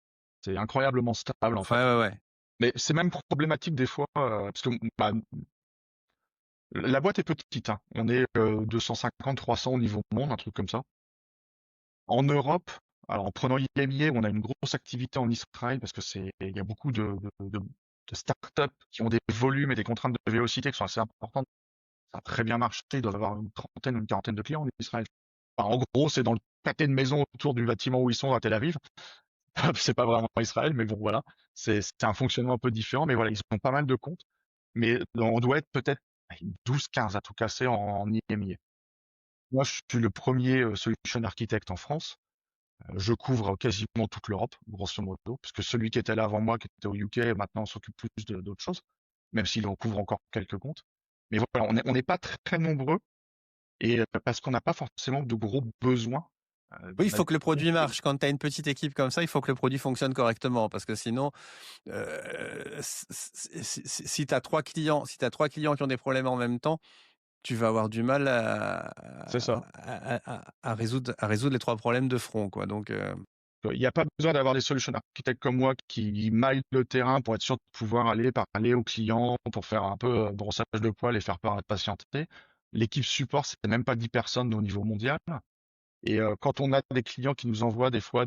c'est incroyablement stable en Ouais, fait. ouais, ouais. Mais c'est même problématique des fois, parce que bah, la boîte est petite, hein. On est 250, 300 au niveau monde, un truc comme ça. En Europe, alors en prenant IMIA, on a une grosse activité en Israël parce que il y a beaucoup de startups qui ont des volumes et des contraintes de vélocité qui sont assez importantes. Ça a très bien marché. Ils doivent avoir une trentaine ou une quarantaine de clients en Israël. Enfin, en gros, c'est dans le pâté de maison autour du bâtiment où ils sont à Tel Aviv. C'est pas vraiment Israël, mais bon, voilà. C'est un fonctionnement un peu différent, mais voilà, ils ont pas mal de comptes. Mais on doit être peut-être 12, 15 à tout casser en IMIA. Moi, je suis le premier solution architecte en France. Je couvre quasiment toute l'Europe, grosso modo, puisque celui qui était là avant moi, qui était au UK, maintenant s'occupe plus d'autres choses, même s'il en couvre encore quelques comptes. Mais voilà, on n'est pas très nombreux, et parce qu'on n'a pas forcément de gros besoins. Oui, il Bah, faut que le produit marche. Quand tu as une petite équipe comme ça, il faut que le produit fonctionne correctement parce que sinon, si tu as trois clients, si tu trois clients qui ont des problèmes en même temps, tu vas avoir du mal c'est ça. à résoudre les trois problèmes de front, quoi. Donc, Il n'y a pas besoin d'avoir des solution architectes comme moi qui maillent le terrain pour être sûr de pouvoir aller parler aux clients, pour faire un peu brossage de poils et faire part à la patienté. L'équipe support, c'est même pas 10 personnes au niveau mondial. Et quand on a des clients qui nous envoient des fois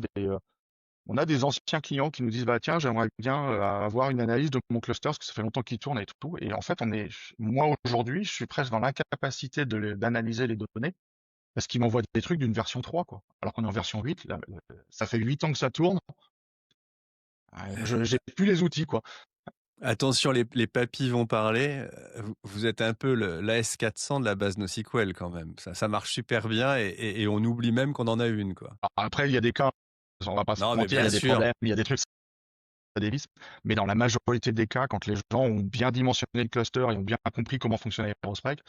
On a des anciens clients qui nous disent, bah tiens, j'aimerais bien avoir une analyse de mon cluster parce que ça fait longtemps qu'il tourne et tout. Et en fait, moi aujourd'hui, je suis presque dans l'incapacité d'analyser les données parce qu'il m'envoie des trucs d'une version 3, quoi. Alors qu'on est en version 8, là, ça fait 8 ans que ça tourne. J'ai plus les outils, quoi. Attention, les papis vont parler. Vous êtes un peu l'AS400 de la base NoSQL quand même. Ça marche super bien et on oublie même qu'on en a une, quoi. Après, il y a des cas, on va pas se Non, mais mentir, il y bien a des sûr. problèmes, il y a des trucs, ça dévisse. Mais dans la majorité des cas, quand les gens ont bien dimensionné le cluster et ont bien compris comment fonctionnait Aerospike,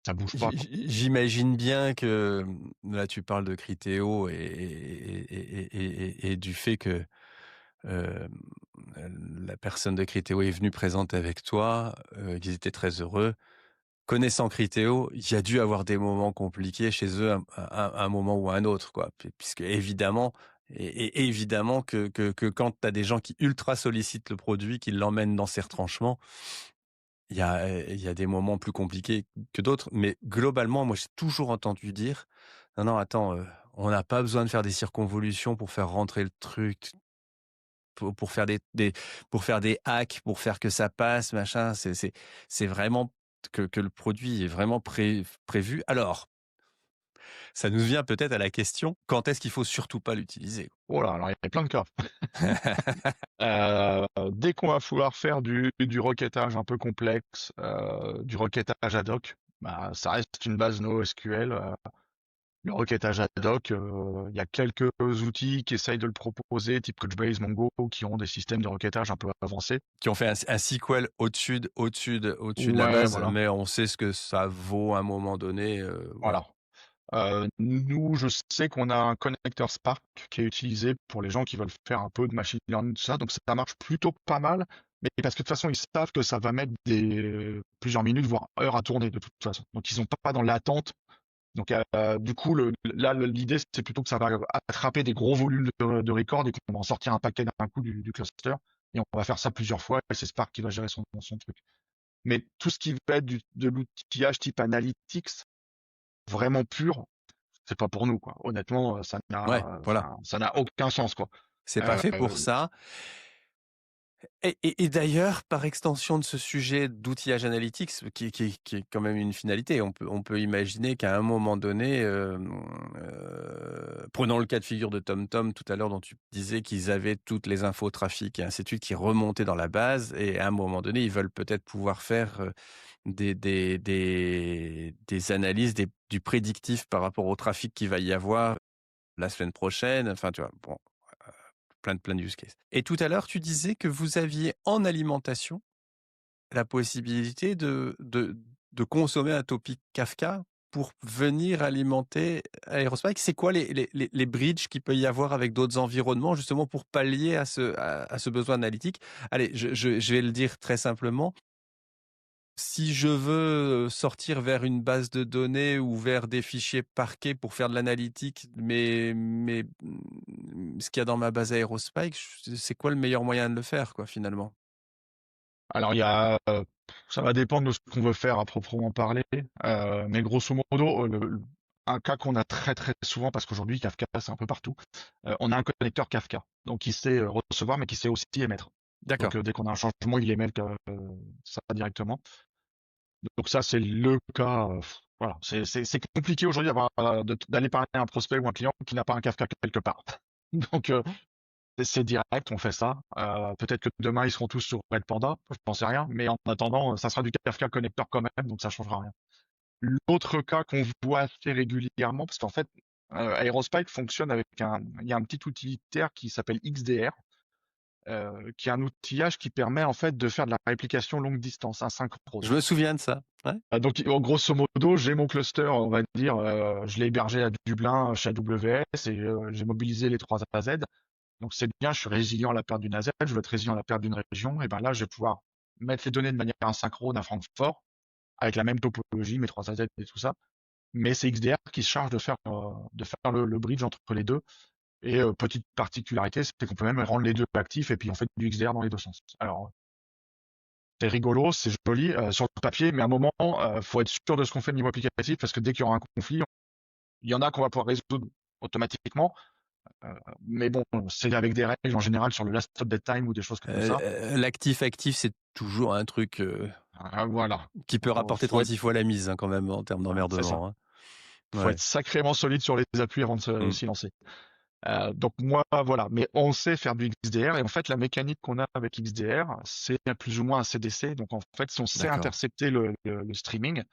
ça bouge pas, quoi. J'imagine bien que là tu parles de Criteo et du fait que euh, la personne de Criteo est venue présenter avec toi, qu'ils étaient très heureux. Connaissant Criteo, il y a dû avoir des moments compliqués chez eux à un moment ou à un autre, quoi. Puisque évidemment, et évidemment que quand tu as des gens qui ultra sollicitent le produit, qui l'emmènent dans ces retranchements, il y a des moments plus compliqués que d'autres. Mais globalement, moi, j'ai toujours entendu dire, non, non, attends, on n'a pas besoin de faire des circonvolutions pour faire rentrer le truc, pour faire pour faire des hacks, pour faire que ça passe, machin. C'est vraiment que le produit est vraiment prévu. Alors, ça nous vient peut-être à la question, quand est-ce qu'il faut surtout pas l'utiliser? Oh là, alors il y a plein de cas. Dès qu'on va vouloir faire du requêtage un peu complexe, du requêtage ad hoc, bah, ça reste une base NoSQL. Le requêtage ad hoc, il y a quelques outils qui essayent de le proposer, type Couchbase, Mongo, qui ont des systèmes de requêtage un peu avancés. Qui ont fait un SQL au-dessus de la Ouais, base, voilà. mais on sait ce que ça vaut à un moment donné. Voilà. Voilà. Nous, je sais qu'on a un connecteur Spark qui est utilisé pour les gens qui veulent faire un peu de machine learning, tout ça, donc ça marche plutôt pas mal, mais parce que de toute façon, ils savent que ça va mettre plusieurs minutes, voire heures à tourner de toute façon. Donc ils sont pas dans l'attente. Donc du coup, l'idée, c'est plutôt que ça va attraper des gros volumes de records et qu'on va en sortir un paquet d'un coup du cluster. Et on va faire ça plusieurs fois et c'est Spark qui va gérer son truc. Mais tout ce qui va être de l'outillage type analytics, vraiment pur, c'est pas pour nous, quoi. Honnêtement, Ouais, voilà. ça n'a aucun sens, quoi. C'est pas Euh, fait pour ça. Et d'ailleurs, par extension de ce sujet d'outillage analytics, qui est quand même une finalité, on peut imaginer qu'à un moment donné, prenons le cas de figure de TomTom tout à l'heure, dont tu disais qu'ils avaient toutes les infos trafic et ainsi de suite qui remontaient dans la base, et à un moment donné, ils veulent peut-être pouvoir faire des analyses, du prédictif par rapport au trafic qu'il va y avoir la semaine prochaine. Enfin, tu vois, bon, plein de use cases. Et tout à l'heure, tu disais que vous aviez en alimentation la possibilité de consommer un topic Kafka pour venir alimenter Aerospike. C'est quoi les bridges qu'il peut y avoir avec d'autres environnements, justement pour pallier à ce besoin analytique? Allez, je vais le dire très simplement. Si je veux sortir vers une base de données ou vers des fichiers parquets pour faire de l'analytique, mais ce qu'il y a dans ma base Aerospike, c'est quoi le meilleur moyen de le faire, quoi, finalement? alors, ça va dépendre de ce qu'on veut faire à proprement parler, mais grosso modo, un cas qu'on a très très souvent, parce qu'aujourd'hui Kafka c'est un peu partout, on a un connecteur Kafka, donc qui sait recevoir, mais qui sait aussi émettre. D'accord. Donc dès qu'on a un changement, il émet ça directement. Donc ça, c'est le cas. Voilà, c'est compliqué aujourd'hui d'aller parler à un prospect ou un client qui n'a pas un Kafka quelque part. Donc c'est direct, on fait ça. Peut-être que demain ils seront tous sur Red Panda, je n'en sais rien, mais en attendant, ça sera du Kafka connecteur quand même, donc ça changera rien. L'autre cas qu'on voit assez régulièrement, parce qu'en fait, Aerospike fonctionne il y a un petit utilitaire qui s'appelle XDR, qui est un outillage qui permet en fait de faire de la réplication longue distance, asynchrone. Je me souviens de ça. Ouais. Donc, grosso modo, j'ai mon cluster, on va dire, je l'ai hébergé à Dublin chez AWS et j'ai mobilisé les 3 AZ. Donc, c'est bien, je suis résilient à la perte d'une AZ, je veux être résilient à la perte d'une région. Et ben là, je vais pouvoir mettre les données de manière asynchrone à Francfort avec la même topologie, mes 3 AZ et tout ça. Mais c'est XDR qui se charge de faire le bridge entre les deux. Et petite particularité, c'est qu'on peut même rendre les deux actifs et puis on fait du XDR dans les deux sens. Alors, c'est rigolo, c'est joli sur le papier, mais à un moment, faut être sûr de ce qu'on fait au niveau applicatif parce que dès qu'il y aura un conflit, il y en a qu'on va pouvoir résoudre automatiquement, Mais bon, c'est avec des règles en général sur le last update time ou des choses comme ça. L'actif-actif, c'est toujours un truc Voilà. qui peut rapporter Faut 36 fois la mise hein, quand même en termes c'est ça. d'emmerdement. Hein. Faut Ouais. être sacrément solide sur les appuis avant de Mm. s'y lancer. Donc moi, voilà. Mais on sait faire du XDR et en fait, la mécanique qu'on a avec XDR, c'est plus ou moins un CDC. Donc en fait, si on sait D'accord. intercepter le streaming,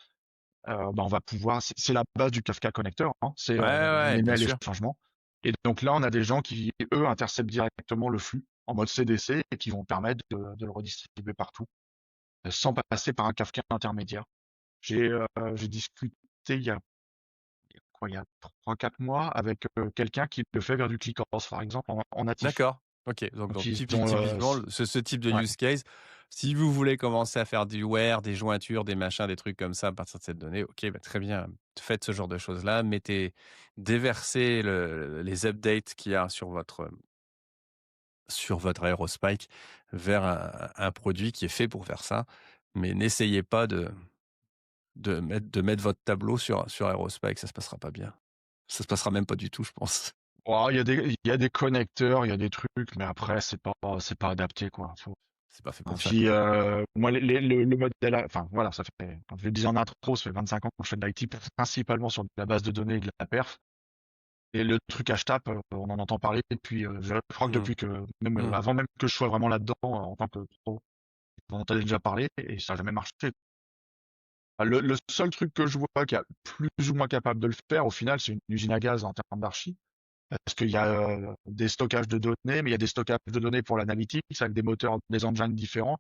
on va pouvoir. C'est la base du Kafka connecteur. Hein, c'est Ouais, on ouais, bien émet les sûr. changements. Et donc là, on a des gens qui, eux, interceptent directement le flux en mode CDC et qui vont permettre de le redistribuer partout sans passer par un Kafka intermédiaire. J'ai discuté il y a 3-4 mois avec quelqu'un qui le fait vers du ClickHorse, par exemple, en natif. D'accord. Ok. Donc, Donc donc ils ont, typiquement, ce type de ouais. use case, si vous voulez commencer à faire du ware, des jointures, des machins, des trucs comme ça à partir de cette donnée, ok, bah, très bien. Faites ce genre de choses-là. Déversez les updates qu'il y a sur votre Aerospike vers un produit qui est fait pour faire ça. Mais n'essayez pas de mettre votre tableau sur Aerospike, ça se passera pas bien. Ça se passera même pas du tout, je pense. Oh, il y a des connecteurs, il y a des trucs, mais après c'est pas adapté quoi. C'est pas fait pour ça, Puis quoi. moi le modèle, enfin voilà, ça fait, comme je le disais en intro, ça fait 25 ans que je fais de l'IT principalement sur de la base de données et de la perf. Et le truc HTAP, on en entend parler depuis, je crois que Mmh. depuis que même Mmh. avant même que je sois vraiment là-dedans en tant que pro, on en entendait déjà parler et ça n'a jamais marché. Le seul truc que je vois qui est plus ou moins capable de le faire, au final, c'est une usine à gaz en termes d'archi. Parce qu'il y a des stockages de données, mais il y a des stockages de données pour l'analytics avec des moteurs, des engines différents.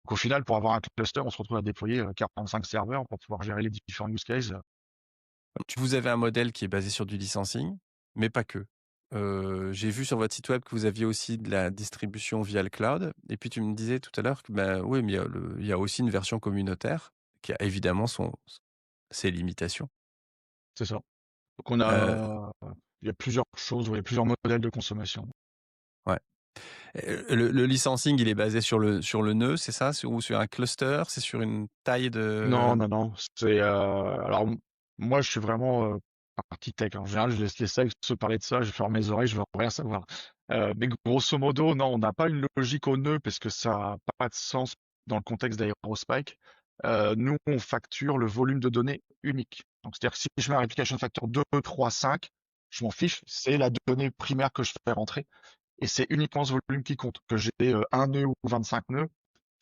Donc au final, pour avoir un cluster, on se retrouve à déployer 45 serveurs pour pouvoir gérer les différents use cases. Vous avez un modèle qui est basé sur du licensing, mais pas que. J'ai vu sur votre site web que vous aviez aussi de la distribution via le cloud. Et puis tu me disais tout à l'heure que ben oui, mais il y a aussi une version communautaire qui a évidemment ses limitations. C'est ça. Donc on Euh, a, il y a plusieurs choses, il y a plusieurs modèles de consommation. ouais. Le licensing, il est basé sur le nœud, c'est ça, ou sur un cluster, c'est sur une taille Non, de. non, non. Alors moi, je suis vraiment partie tech. En général, je laisse les sales se parler de ça. Je ferme mes oreilles, je veux rien savoir. Mais grosso modo, non, on n'a pas une logique au nœud parce que ça n'a pas de sens dans le contexte d'Aerospike. Nous, on facture le volume de données unique. Donc, c'est-à-dire que si je mets un replication factor 2, 3, 5, je m'en fiche. C'est la donnée primaire que je fais rentrer. Et c'est uniquement ce volume qui compte. Que j'ai un nœud ou 25 nœuds,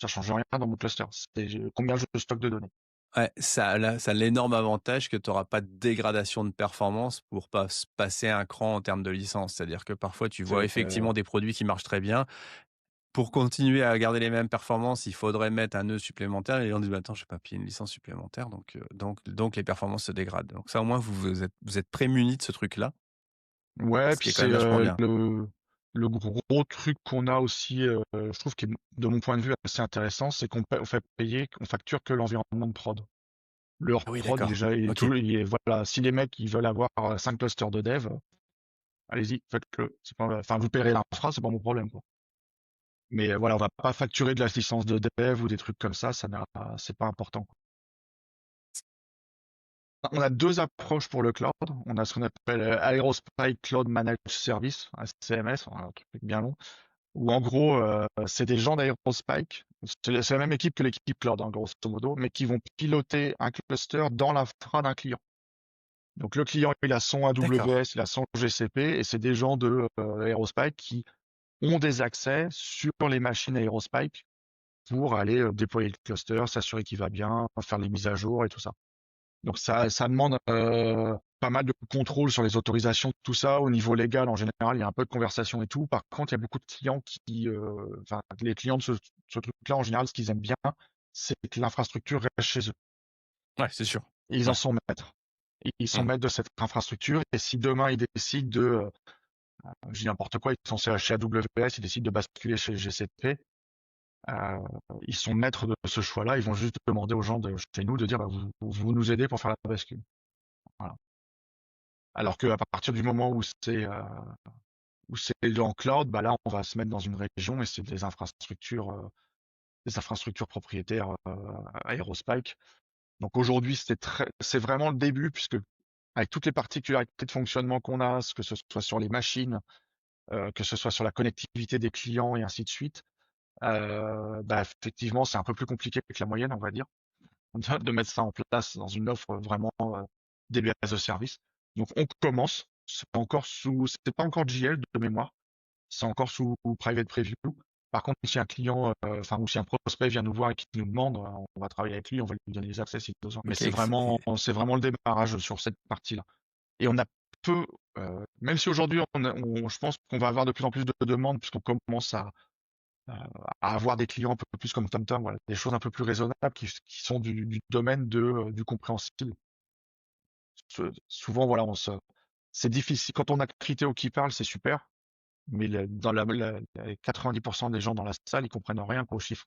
ça change rien dans mon cluster. C'est combien je stocke de données. Ouais, ça a l'énorme avantage que tu n'auras pas de dégradation de performance pour pas passer un cran en termes de licence. C'est-à-dire que parfois, tu vois C'est effectivement des produits qui marchent très bien. Pour continuer à garder les mêmes performances, il faudrait mettre un nœud supplémentaire. Et on dit, bah, attends, je vais pas payer une licence supplémentaire. Donc les performances se dégradent. Donc ça, au moins, vous êtes prémunis de ce truc-là, ouais, ce puis qui est quand c'est même vachement bien. le gros truc qu'on a aussi, je trouve qui est de mon point de vue assez intéressant, c'est on fait payer, on facture que l'environnement de prod. Le hors Ah oui, prod, il est d'accord. déjà, Ok. voilà, si les mecs ils veulent avoir 5 clusters de dev, allez-y, faites-le. Enfin, vous paierez l'infra, c'est pas mon problème, quoi. Mais voilà, on va pas facturer de la licence de dev ou des trucs comme ça c'est pas important, quoi. On a deux approches pour le cloud. On a ce qu'on appelle Aerospike Cloud Managed Service, un CMS, un truc bien long. Où en gros, c'est des gens d'Aerospike, c'est la même équipe que l'équipe cloud, hein, grosso modo, mais qui vont piloter un cluster dans l'infra d'un client. Donc le client, il a son D'accord. AWS, il a son GCP, et c'est des gens de Aerospike qui ont des accès sur les machines Aerospike pour aller déployer le cluster, s'assurer qu'il va bien, faire les mises à jour et tout ça. Donc ça demande pas mal de contrôle sur les autorisations, tout ça. Au niveau légal, en général, il y a un peu de conversation et tout. Par contre, il y a beaucoup de clients enfin, les clients de ce truc-là, en général, ce qu'ils aiment bien, c'est que l'infrastructure reste chez eux. Ouais, c'est sûr. Et ils en Ouais. sont maîtres. Ils sont Mm. maîtres de cette infrastructure. Et si demain ils décident je dis n'importe quoi, ils sont chez AWS, ils décident de basculer chez GCP, euh, ils sont maîtres de ce choix-là. Ils vont juste demander aux gens de chez nous de dire, bah, vous nous aidez pour faire la bascule. Voilà. Alors qu'à partir du moment où c'est en cloud, bah là, on va se mettre dans une région et c'est des infrastructures propriétaires Aerospike. Donc aujourd'hui, c'est vraiment le début puisque avec toutes les particularités de fonctionnement qu'on a, que ce soit sur les machines, que ce soit sur la connectivité des clients et ainsi de suite, bah, effectivement, c'est un peu plus compliqué que la moyenne, on va dire, de mettre ça en place dans une offre vraiment DB as a service. Donc on commence, c'est pas encore JL de mémoire, c'est encore sous private preview. Par contre, si un client, enfin, ou si un prospect vient nous voir et qui nous demande, on va travailler avec lui, on va lui donner les accès s'il a besoin. Mais Ok, c'est vraiment le démarrage sur cette partie-là. Et on a peu, même si aujourd'hui, je pense qu'on va avoir de plus en plus de demandes puisqu'on commence à avoir des clients un peu plus comme TomTom, voilà, des choses un peu plus raisonnables qui sont du domaine du compréhensible. Souvent, voilà, c'est difficile. Quand on a Criteo qui parle, c'est super. Mais dans 90% des gens dans la salle, ils comprennent rien qu'aux chiffres.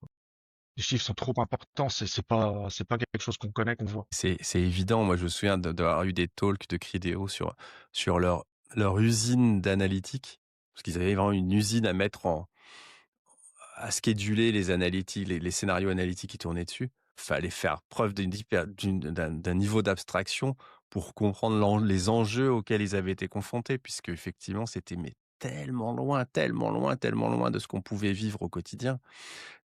Les chiffres sont trop importants, c'est pas quelque chose qu'on connaît, qu'on voit. c'est évident. Moi, je me souviens d'avoir eu des talks de Crideo sur leur usine d'analytique, parce qu'ils avaient vraiment une usine à mettre à scheduler les analytiques, les scénarios analytiques qui tournaient dessus. Fallait faire preuve d'un niveau d'abstraction pour comprendre les enjeux auxquels ils avaient été confrontés, puisque effectivement, c'était mais tellement loin, tellement loin, tellement loin de ce qu'on pouvait vivre au quotidien,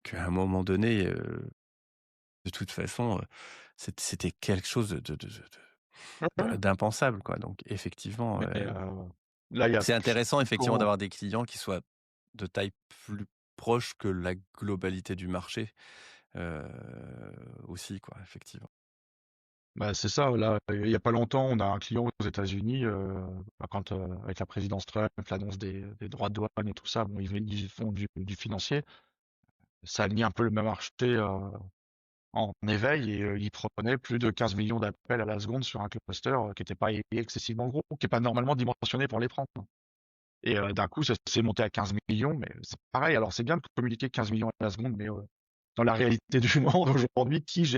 qu'à un moment donné, de toute façon, c'était quelque chose Ouais, ouais. d'impensable, quoi. Donc effectivement, Mais là, il y a c'est intéressant effectivement comment d'avoir des clients qui soient de taille plus proche que la globalité du marché, heu, aussi, quoi, effectivement. bah, c'est ça, là, il y a pas longtemps, on a un client aux États-Unis, bah, quand avec la présidence Trump, l'annonce des droits de douane et tout ça, bon, ils font du financier. Ça a mis un peu le même marché en éveil et ils prenaient plus de 15 millions d'appels à la seconde sur un cluster qui n'était pas excessivement gros, qui n'est pas normalement dimensionné pour les prendre. Et d'un coup, ça s'est monté à 15 millions, mais c'est pareil. Alors, c'est bien de communiquer 15 millions à la seconde, mais dans la réalité du monde aujourd'hui, qui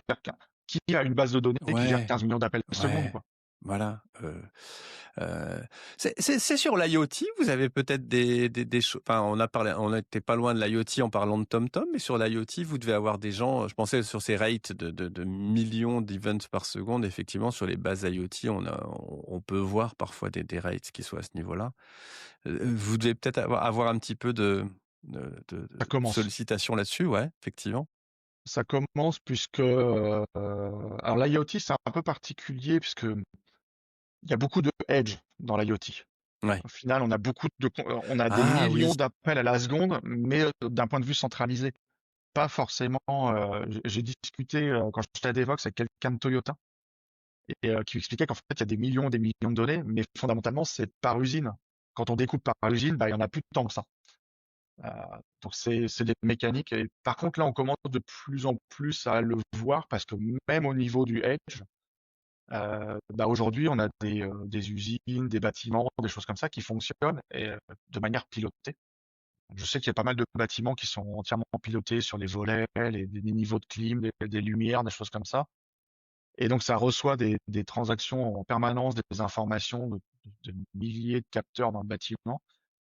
a une base de données qui gère Ouais, 15 millions d'appels par seconde, ouais, quoi. voilà, heu, c'est sur l'IoT, vous avez peut-être des choses, enfin, on n'était pas loin de l'IoT en parlant de TomTom, mais sur l'IoT, vous devez avoir des gens, je pensais sur ces rates de millions d'events par seconde, effectivement, sur les bases IoT, on peut voir parfois des rates qui soient à ce niveau-là. Vous devez peut-être avoir un petit peu de Ça commence. sollicitation là-dessus, ouais, effectivement. Ça commence puisque, alors l'IoT, c'est un peu particulier puisque il y a beaucoup de edge dans l'IoT. Ouais. Au final, on a des Ah oui, millions d'appels à la seconde, mais d'un point de vue centralisé. Pas forcément. J'ai discuté quand j'étais à Devox avec quelqu'un de Toyota et qui expliquait qu'en fait, il y a des millions de données, mais fondamentalement, c'est par usine. Quand on découpe par usine, bah, il y en a plus tant que ça. Euh, donc c'est des mécaniques. Et par contre, là, on commence de plus en plus à le voir parce que même au niveau du edge, bah, aujourd'hui, on a des usines, des bâtiments, des choses comme ça qui fonctionnent et, de manière pilotée. Je sais qu'il y a pas mal de bâtiments qui sont entièrement pilotés sur les volets, des niveaux de clim, des lumières, des choses comme ça. Et donc, ça reçoit des transactions en permanence, des informations de milliers de capteurs dans le bâtiment.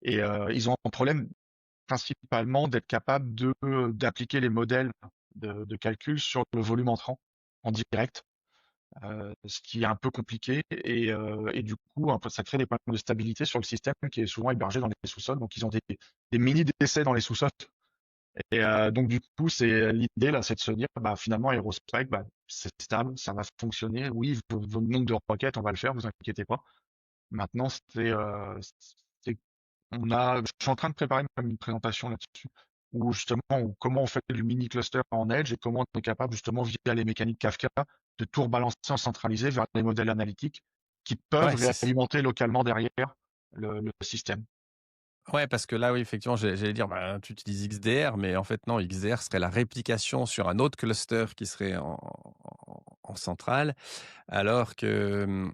Et ils ont un problème principalement d'être capable d'appliquer les modèles de calcul sur le volume entrant en direct, ce qui est un peu compliqué. Et du coup, un peu, ça crée des problèmes de stabilité sur le système qui est souvent hébergé dans les sous-sols. Donc, ils ont des mini-décès dans les sous-sols et donc du coup, c'est l'idée là, c'est de se dire, bah finalement, Aerospike, bah c'est stable, ça va fonctionner. Oui, vos nombre de requêtes, on va le faire, vous inquiétez pas. Maintenant, c'est- je suis en train de préparer même une présentation là-dessus, où justement, comment on fait du mini cluster en Edge et comment on est capable justement via les mécaniques Kafka de tout rebalancer en centralisé vers les modèles analytiques qui peuvent ouais, réalimenter localement derrière le système. ouais, parce que là, oui, effectivement, j'allais dire, bah, tu utilises XDR, mais en fait, non, XDR serait la réplication sur un autre cluster qui serait en centrale, alors que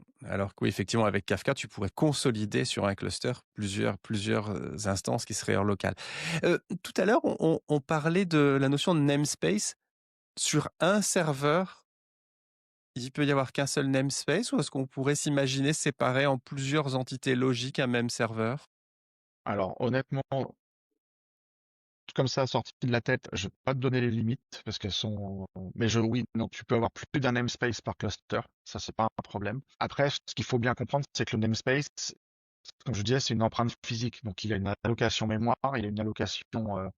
oui, effectivement, avec Kafka, tu pourrais consolider sur un cluster plusieurs instances qui seraient en local. Tout à l'heure, on parlait de la notion de namespace. Sur un serveur, il peut y avoir qu'un seul namespace, ou est-ce qu'on pourrait s'imaginer séparer en plusieurs entités logiques un même serveur? Alors honnêtement, comme ça sorti de la tête, je vais pas te donner les limites parce qu'elles sont. Mais oui, non, tu peux avoir plus d'un namespace par cluster. Ça, c'est pas un problème. Après, ce qu'il faut bien comprendre, c'est que le namespace, comme je disais, c'est une empreinte physique. Donc, il a une allocation mémoire, il a une allocation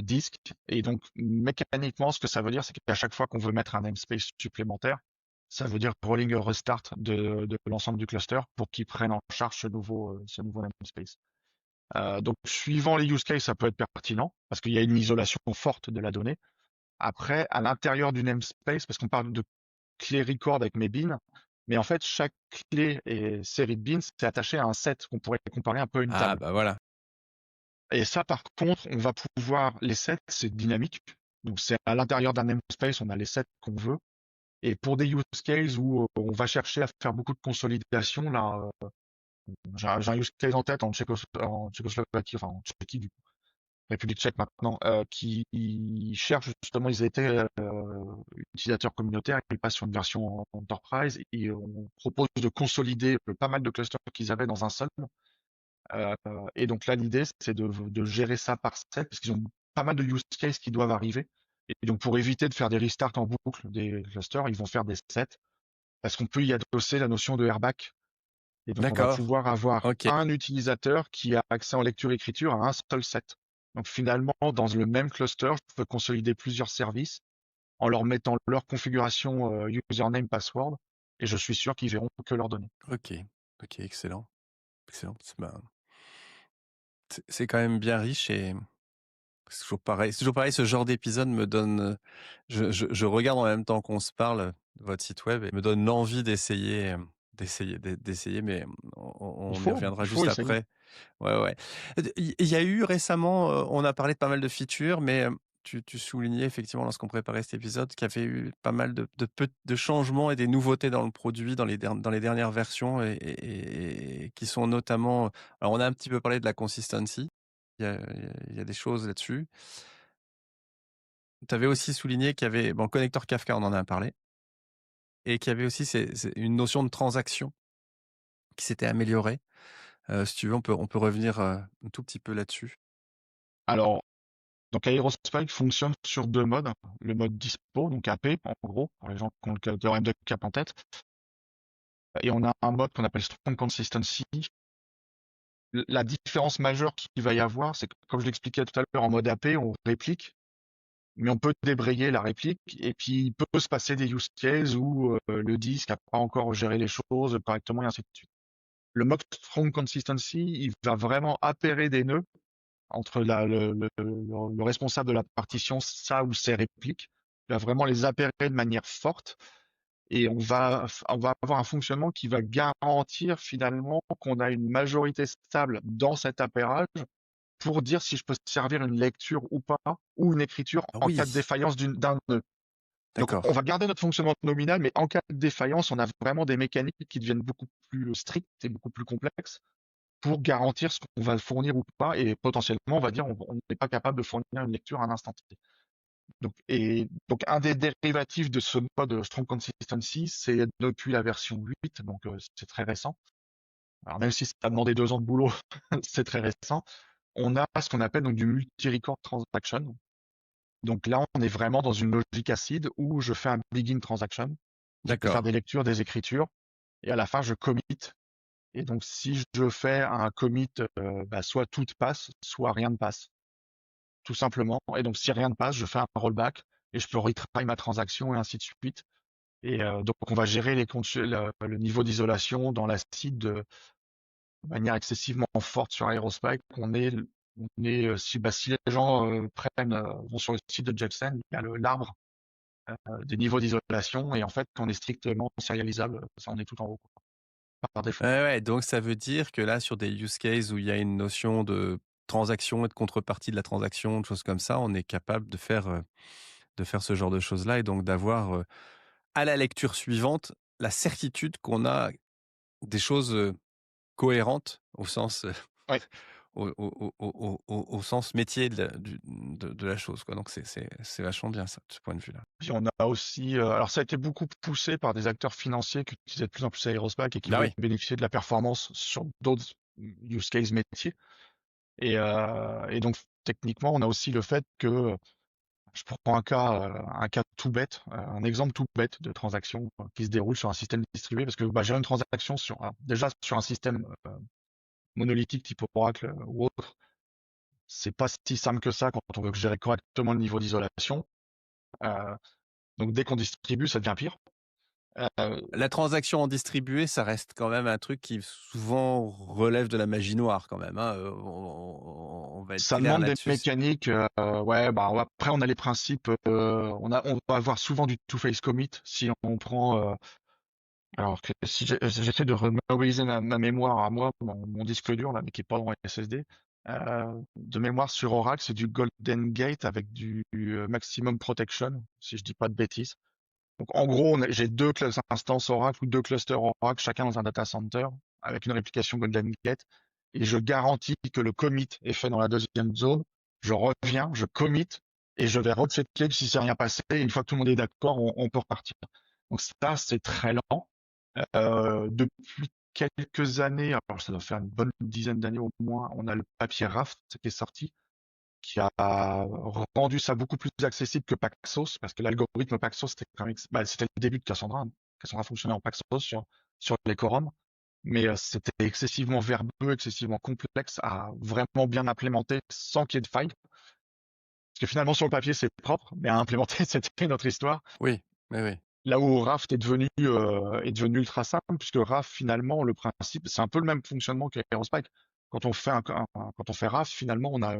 disque. Et donc, mécaniquement, ce que ça veut dire, c'est qu'à chaque fois qu'on veut mettre un namespace supplémentaire, ça veut dire rolling a restart de l'ensemble du cluster pour qu'il prenne en charge ce nouveau namespace. Donc, suivant les use cases, ça peut être pertinent parce qu'il y a une isolation forte de la donnée. Après, à l'intérieur du namespace, parce qu'on parle de clé record avec mes beans, mais en fait, chaque clé et série de beans, c'est attaché à un set qu'on pourrait comparer un peu à une Ah, table. bah voilà. Et ça, par contre, on va pouvoir, les sets, c'est dynamique. Donc, c'est à l'intérieur d'un namespace, on a les sets qu'on veut. Et pour des use cases où on va chercher à faire beaucoup de consolidation, là, j'ai un use case en tête en Tchécoslovaquie, enfin en Tchéquie, du coup, République tchèque maintenant, qui cherchent justement, ils étaient utilisateurs communautaires, ils passent sur une version Enterprise et on propose de consolider pas mal de clusters qu'ils avaient dans un seul. Euh, et donc là, l'idée, c'est de gérer ça par set, parce qu'ils ont pas mal de use cases qui doivent arriver. Et donc, pour éviter de faire des restarts en boucle des clusters, ils vont faire des sets, parce qu'on peut y adosser la notion de airback. Et donc, on va D'accord. pouvoir avoir Ok. un utilisateur qui a accès en lecture-écriture à un seul set. Donc, finalement, dans le même cluster, je peux consolider plusieurs services en leur mettant leur configuration username, password, et je suis sûr qu'ils verront que leurs données. Ok. Ok. Excellent. Excellent. C'est quand même bien riche et c'est toujours pareil. C'est toujours pareil. Ce genre d'épisode me donne. Je regarde en même temps qu'on se parle votre site web et me donne l'envie d'essayer, mais on y reviendra Il faut juste essayer. après. Ouais, ouais. Il y a eu récemment, on a parlé de pas mal de features, mais tu soulignais effectivement lorsqu'on préparait cet épisode qu'il y avait eu pas mal de changements et des nouveautés dans le produit dans les dernières versions et qui sont notamment. Alors, on a un petit peu parlé de la consistency. Il y a des choses là-dessus. Tu avais aussi souligné qu'il y avait, bon, le connecteur Kafka, on en a parlé, et qu'il y avait aussi c'est une notion de transaction qui s'était améliorée. Si tu veux, on peut revenir un tout petit peu là-dessus. Alors, donc Aerospike fonctionne sur deux modes. Le mode dispo, donc AP, en gros, pour les gens qui ont le théorème de Cap en tête. Et on a un mode qu'on appelle Strong Consistency. La différence majeure qu'il va y avoir, c'est que, comme je l'expliquais tout à l'heure, en mode AP, on réplique, mais on peut débrayer la réplique, et puis il peut se passer des use cases où le disque n'a pas encore géré les choses correctement, et ainsi de suite. Le mode Strong Consistency, il va vraiment appairer des nœuds entre le responsable de la partition, ça ou ses répliques. Il va vraiment les appairer de manière forte, et on va avoir un fonctionnement qui va garantir finalement qu'on a une majorité stable dans cet appairage pour dire si je peux servir une lecture ou pas, ou une écriture Ah en cas oui, de défaillance d'un nœud. Donc on d'accord. va garder notre fonctionnement nominal, mais en cas de défaillance, on a vraiment des mécaniques qui deviennent beaucoup plus strictes et beaucoup plus complexes pour garantir ce qu'on va fournir ou pas, et potentiellement on va dire on n'est pas capable de fournir une lecture à un instant T. Donc un des dérivatifs de ce mode Strong Consistency, c'est depuis la version 8, donc c'est très récent. Alors même si ça a demandé 2 ans de boulot, c'est très récent. On a ce qu'on appelle donc du multi-record transaction. Donc là, on est vraiment dans une logique acide où je fais un begin transaction. Je vais faire D'accord. des lectures, des écritures, et à la fin, je commit. Et donc, si je fais un commit, soit tout passe, soit rien ne passe, tout simplement. Et donc, si rien ne passe, je fais un rollback et je peux retry ma transaction et ainsi de suite. Et donc, on va gérer le niveau d'isolation dans l'acide de manière excessivement forte sur Aerospike. Si les gens vont sur le site de Jepsen, il y a l'arbre des niveaux d'isolation, et en fait, on est strictement serialisable, ça on est tout en haut, quoi, par défaut. Ouais, ouais, donc ça veut dire que là, sur des use cases où il y a une notion de transaction et de contrepartie de la transaction, de choses comme ça, on est capable de faire ce genre de choses-là et donc d'avoir à la lecture suivante la certitude qu'on a des choses cohérentes au sens Ouais. au sens métier de la chose, quoi. Donc c'est vachement bien ça, de ce point de vue-là. Puis on a aussi, alors ça a été beaucoup poussé par des acteurs financiers qui utilisaient de plus en plus Aerospike et qui Ah voulaient oui. bénéficier de la performance sur d'autres use cases métiers. Et donc techniquement, on a aussi le fait que, je prends un cas tout bête, un exemple tout bête de transaction qui se déroule sur un système distribué, parce que bah, gérer une transaction déjà sur un système monolithique type Oracle ou autre, c'est pas si simple que ça quand on veut gérer correctement le niveau d'isolation. Euh, donc dès qu'on distribue, ça devient pire. La transaction en distribué, ça reste quand même un truc qui souvent relève de la magie noire quand même, hein. On va être Ça clair demande des là-dessus. mécaniques. Ouais, bah après on a les principes. On va avoir souvent du two-phase commit si on prend. Alors que si j'essaie de remémoriser ma mémoire à moi, mon disque dur là, mais qui est pas dans SSD. De mémoire sur Oracle, c'est du Golden Gate avec du Maximum Protection, si je dis pas de bêtises. Donc en gros, j'ai instances Oracle ou deux clusters Oracle, chacun dans un data center, avec une réplication Golden Gate, et je garantis que le commit est fait dans la deuxième zone. Je reviens, je commit, et je vais rechecker si c'est rien passé. Et une fois que tout le monde est d'accord, on peut repartir. Donc ça, c'est très lent. Depuis quelques années, alors ça doit faire une bonne dizaine d'années au moins, on a le papier Raft qui est sorti, qui a rendu ça beaucoup plus accessible que Paxos, parce que l'algorithme Paxos, c'était le début de Cassandra, hein. Cassandra fonctionnait en Paxos sur les quorums, mais c'était excessivement verbeux, excessivement complexe à vraiment bien implémenter sans qu'il y ait de faille. Parce que finalement, sur le papier, c'est propre, mais à implémenter, c'était notre histoire. Oui, oui, oui. Là où Raft est devenu ultra simple, puisque Raft, finalement, le principe, c'est un peu le même fonctionnement qu'Aerospike. Quand on fait Raft, finalement, on a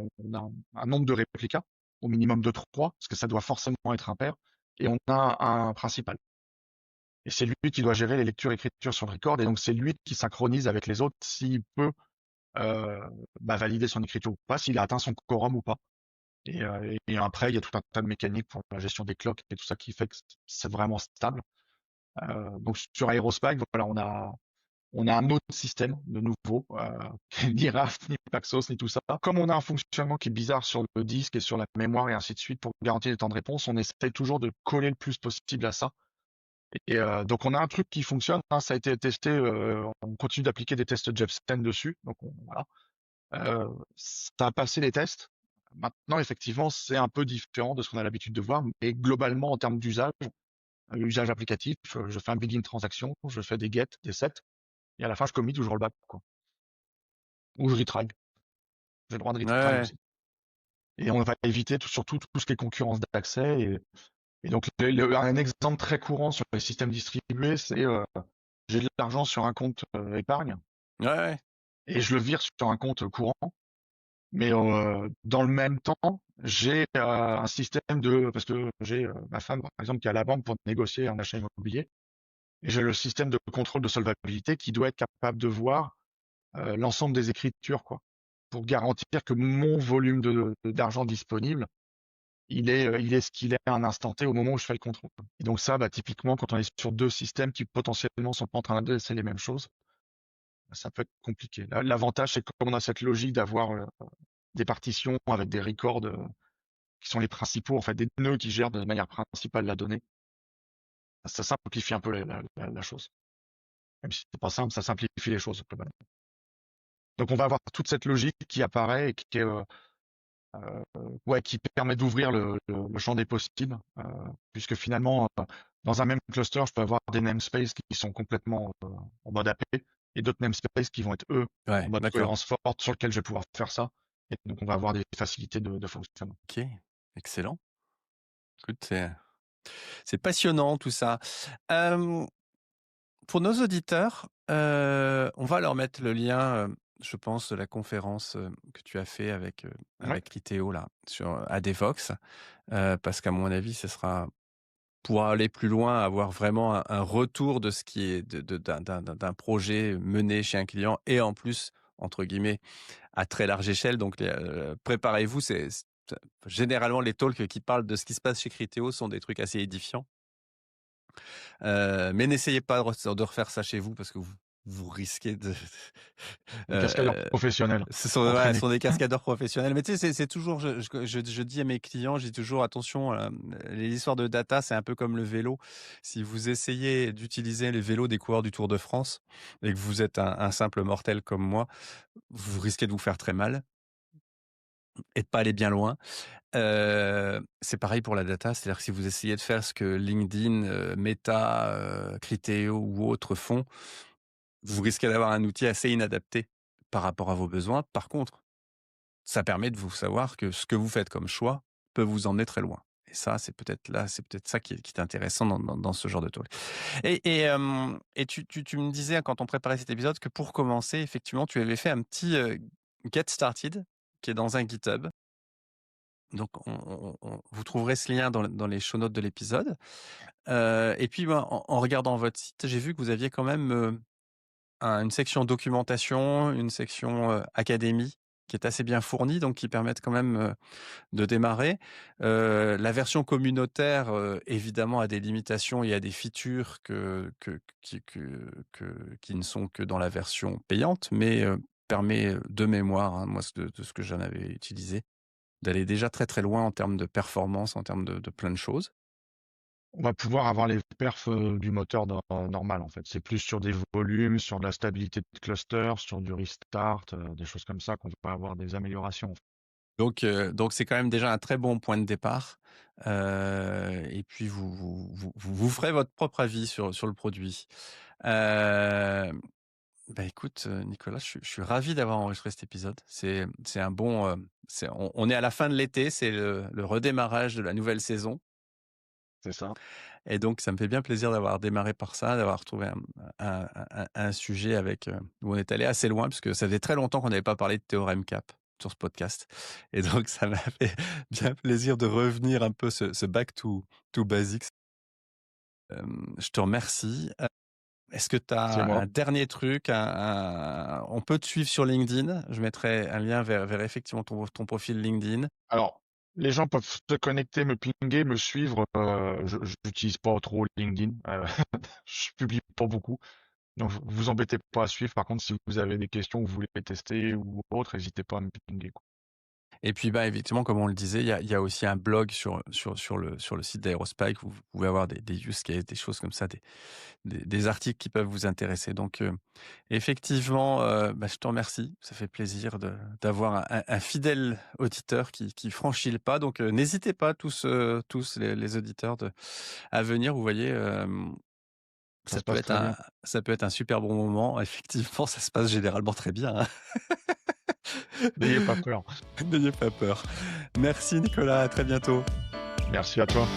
un nombre de réplicas, au minimum de 3, parce que ça doit forcément être impair, et on a un principal. Et c'est lui qui doit gérer les lectures-écritures sur le record, et donc c'est lui qui synchronise avec les autres s'il peut euh, valider son écriture ou pas, s'il a atteint son quorum ou pas. Et après, il y a tout un tas de mécaniques pour la gestion des clocks et tout ça qui fait que c'est vraiment stable. Donc sur Aerospike, voilà, on a un autre système de nouveau, ni Raft, ni Paxos, ni tout ça. Comme on a un fonctionnement qui est bizarre sur le disque et sur la mémoire et ainsi de suite pour garantir les temps de réponse, on essaye toujours de coller le plus possible à ça. Et donc on a un truc qui fonctionne, hein, ça a été testé, on continue d'appliquer des tests Jepsen dessus, donc voilà. Ça a passé les tests. Maintenant, effectivement, c'est un peu différent de ce qu'on a l'habitude de voir, mais globalement, en termes d'usage, usage applicatif, je fais un begin transaction, je fais des get, des set, et à la fin, je commit ou je rollback, quoi. Ou je retry. J'ai le droit de Ouais, retry ouais. aussi. Et on va éviter surtout tout ce qui est concurrence d'accès. Et donc, un exemple très courant sur les systèmes distribués, c'est j'ai de l'argent sur un compte épargne Ouais, ouais. et je le vire sur un compte courant. Mais dans le même temps, j'ai un système parce que j'ai ma femme, par exemple, qui est à la banque pour négocier un achat immobilier. Et j'ai le système de contrôle de solvabilité qui doit être capable de voir l'ensemble des écritures, quoi, pour garantir que mon volume d'argent disponible, il est ce qu'il est à un instant T au moment où je fais le contrôle. Et donc ça, typiquement, quand on est sur deux systèmes qui potentiellement sont pas en train de c'est les mêmes choses, ça peut être compliqué. L'avantage, c'est que comme on a cette logique d'avoir des partitions avec des records qui sont les principaux, en fait, des nœuds qui gèrent de manière principale la donnée, ça simplifie un peu la chose. Même si c'est pas simple, ça simplifie les choses globalement. Donc on va avoir toute cette logique qui apparaît et qui est ouais, qui permet d'ouvrir le champ des possibles, puisque finalement, dans un même cluster, je peux avoir des namespaces qui sont complètement en mode AP et d'autres namespaces qui vont être eux en Ouais, mode d'accord. cohérence forte sur lequel je vais pouvoir faire ça. Et donc on va avoir des facilités de fonctionnement. Ok, excellent. Écoute, c'est passionnant tout ça. Euh, pour nos auditeurs, on va leur mettre le lien, je pense, de la conférence que tu as fait Ouais, avec Criteo là, sur ADVox, parce qu'à mon avis, ce sera pour aller plus loin, avoir vraiment un retour de ce qui est d'un projet mené chez un client et en plus, entre guillemets, à très large échelle. Donc, préparez-vous. Généralement, les talks qui parlent de ce qui se passe chez Criteo sont des trucs assez édifiants. Mais n'essayez pas de refaire ça chez vous parce que vous risquez de. des cascadeurs Euh, professionnels ce entraînés. sont des cascadeurs professionnels. Mais tu sais, c'est toujours, je dis à mes clients, je dis toujours, attention, les histoires de data, c'est un peu comme le vélo. Si vous essayez d'utiliser les vélos des coureurs du Tour de France et que vous êtes un simple mortel comme moi, vous risquez de vous faire très mal. et de pas aller bien loin. C'est pareil pour la data, c'est-à-dire que si vous essayez de faire ce que LinkedIn, Meta, Criteo ou autres font, vous risquez d'avoir un outil assez inadapté par rapport à vos besoins. Par contre, ça permet de vous savoir que ce que vous faites comme choix peut vous emmener très loin. Et ça, c'est peut-être ça qui est intéressant dans ce genre de tool. Et tu me disais quand on préparait cet épisode que pour commencer, effectivement, tu avais fait un petit Get Started qui est dans un GitHub. Donc, vous trouverez ce lien dans les show notes de l'épisode. Et puis, ben, en regardant votre site, j'ai vu que vous aviez quand même une section documentation, une section académie qui est assez bien fournie, donc qui permettent quand même de démarrer. La version communautaire, évidemment, a des limitations et a des features qui ne sont que dans la version payante, mais permet de mémoire, hein, moi, de ce que j'en avais utilisé, d'aller déjà très très loin en termes de performance, en termes de plein de choses. On va pouvoir avoir les perfs du moteur normal en fait. C'est plus sur des volumes, sur de la stabilité de cluster, sur du restart, des choses comme ça qu'on va avoir des améliorations. Donc c'est quand même déjà un très bon point de départ. Et puis vous ferez votre propre avis sur le produit. Bah écoute, Nicolas, je suis ravi d'avoir enregistré cet épisode. C'est un bon, on est à la fin de l'été, c'est le redémarrage de la nouvelle saison. C'est ça. Et donc, ça me fait bien plaisir d'avoir démarré par ça, d'avoir trouvé un sujet où on est allé assez loin, puisque ça faisait très longtemps qu'on n'avait pas parlé de théorème CAP sur ce podcast. Et donc, ça m'a fait bien plaisir de revenir un peu ce back to basics. Je te remercie. Est-ce que tu C'est as moi. un dernier truc? On peut te suivre sur LinkedIn. Je mettrai un lien vers effectivement ton profil LinkedIn. Alors, les gens peuvent se connecter, me pinguer, me suivre. Je n'utilise pas trop LinkedIn. Je publie pas beaucoup. Donc, vous embêtez pas à suivre. Par contre, si vous avez des questions ou vous voulez tester ou autre, n'hésitez pas à me pinguer, quoi. Et puis, bah, effectivement, comme on le disait, il y a aussi un blog sur le site d'Aerospike où vous pouvez avoir des use cases, des choses comme ça, des articles qui peuvent vous intéresser. Donc, effectivement, bah, je te remercie. Ça fait plaisir d'avoir un fidèle auditeur qui franchit le pas. Donc, n'hésitez pas tous les auditeurs à venir. Vous voyez, Ça se passe très bien. ça peut être un super bon moment. Effectivement, ça se passe généralement très bien, hein. N'ayez pas peur. N'ayez pas peur. Merci Nicolas, à très bientôt. Merci à toi.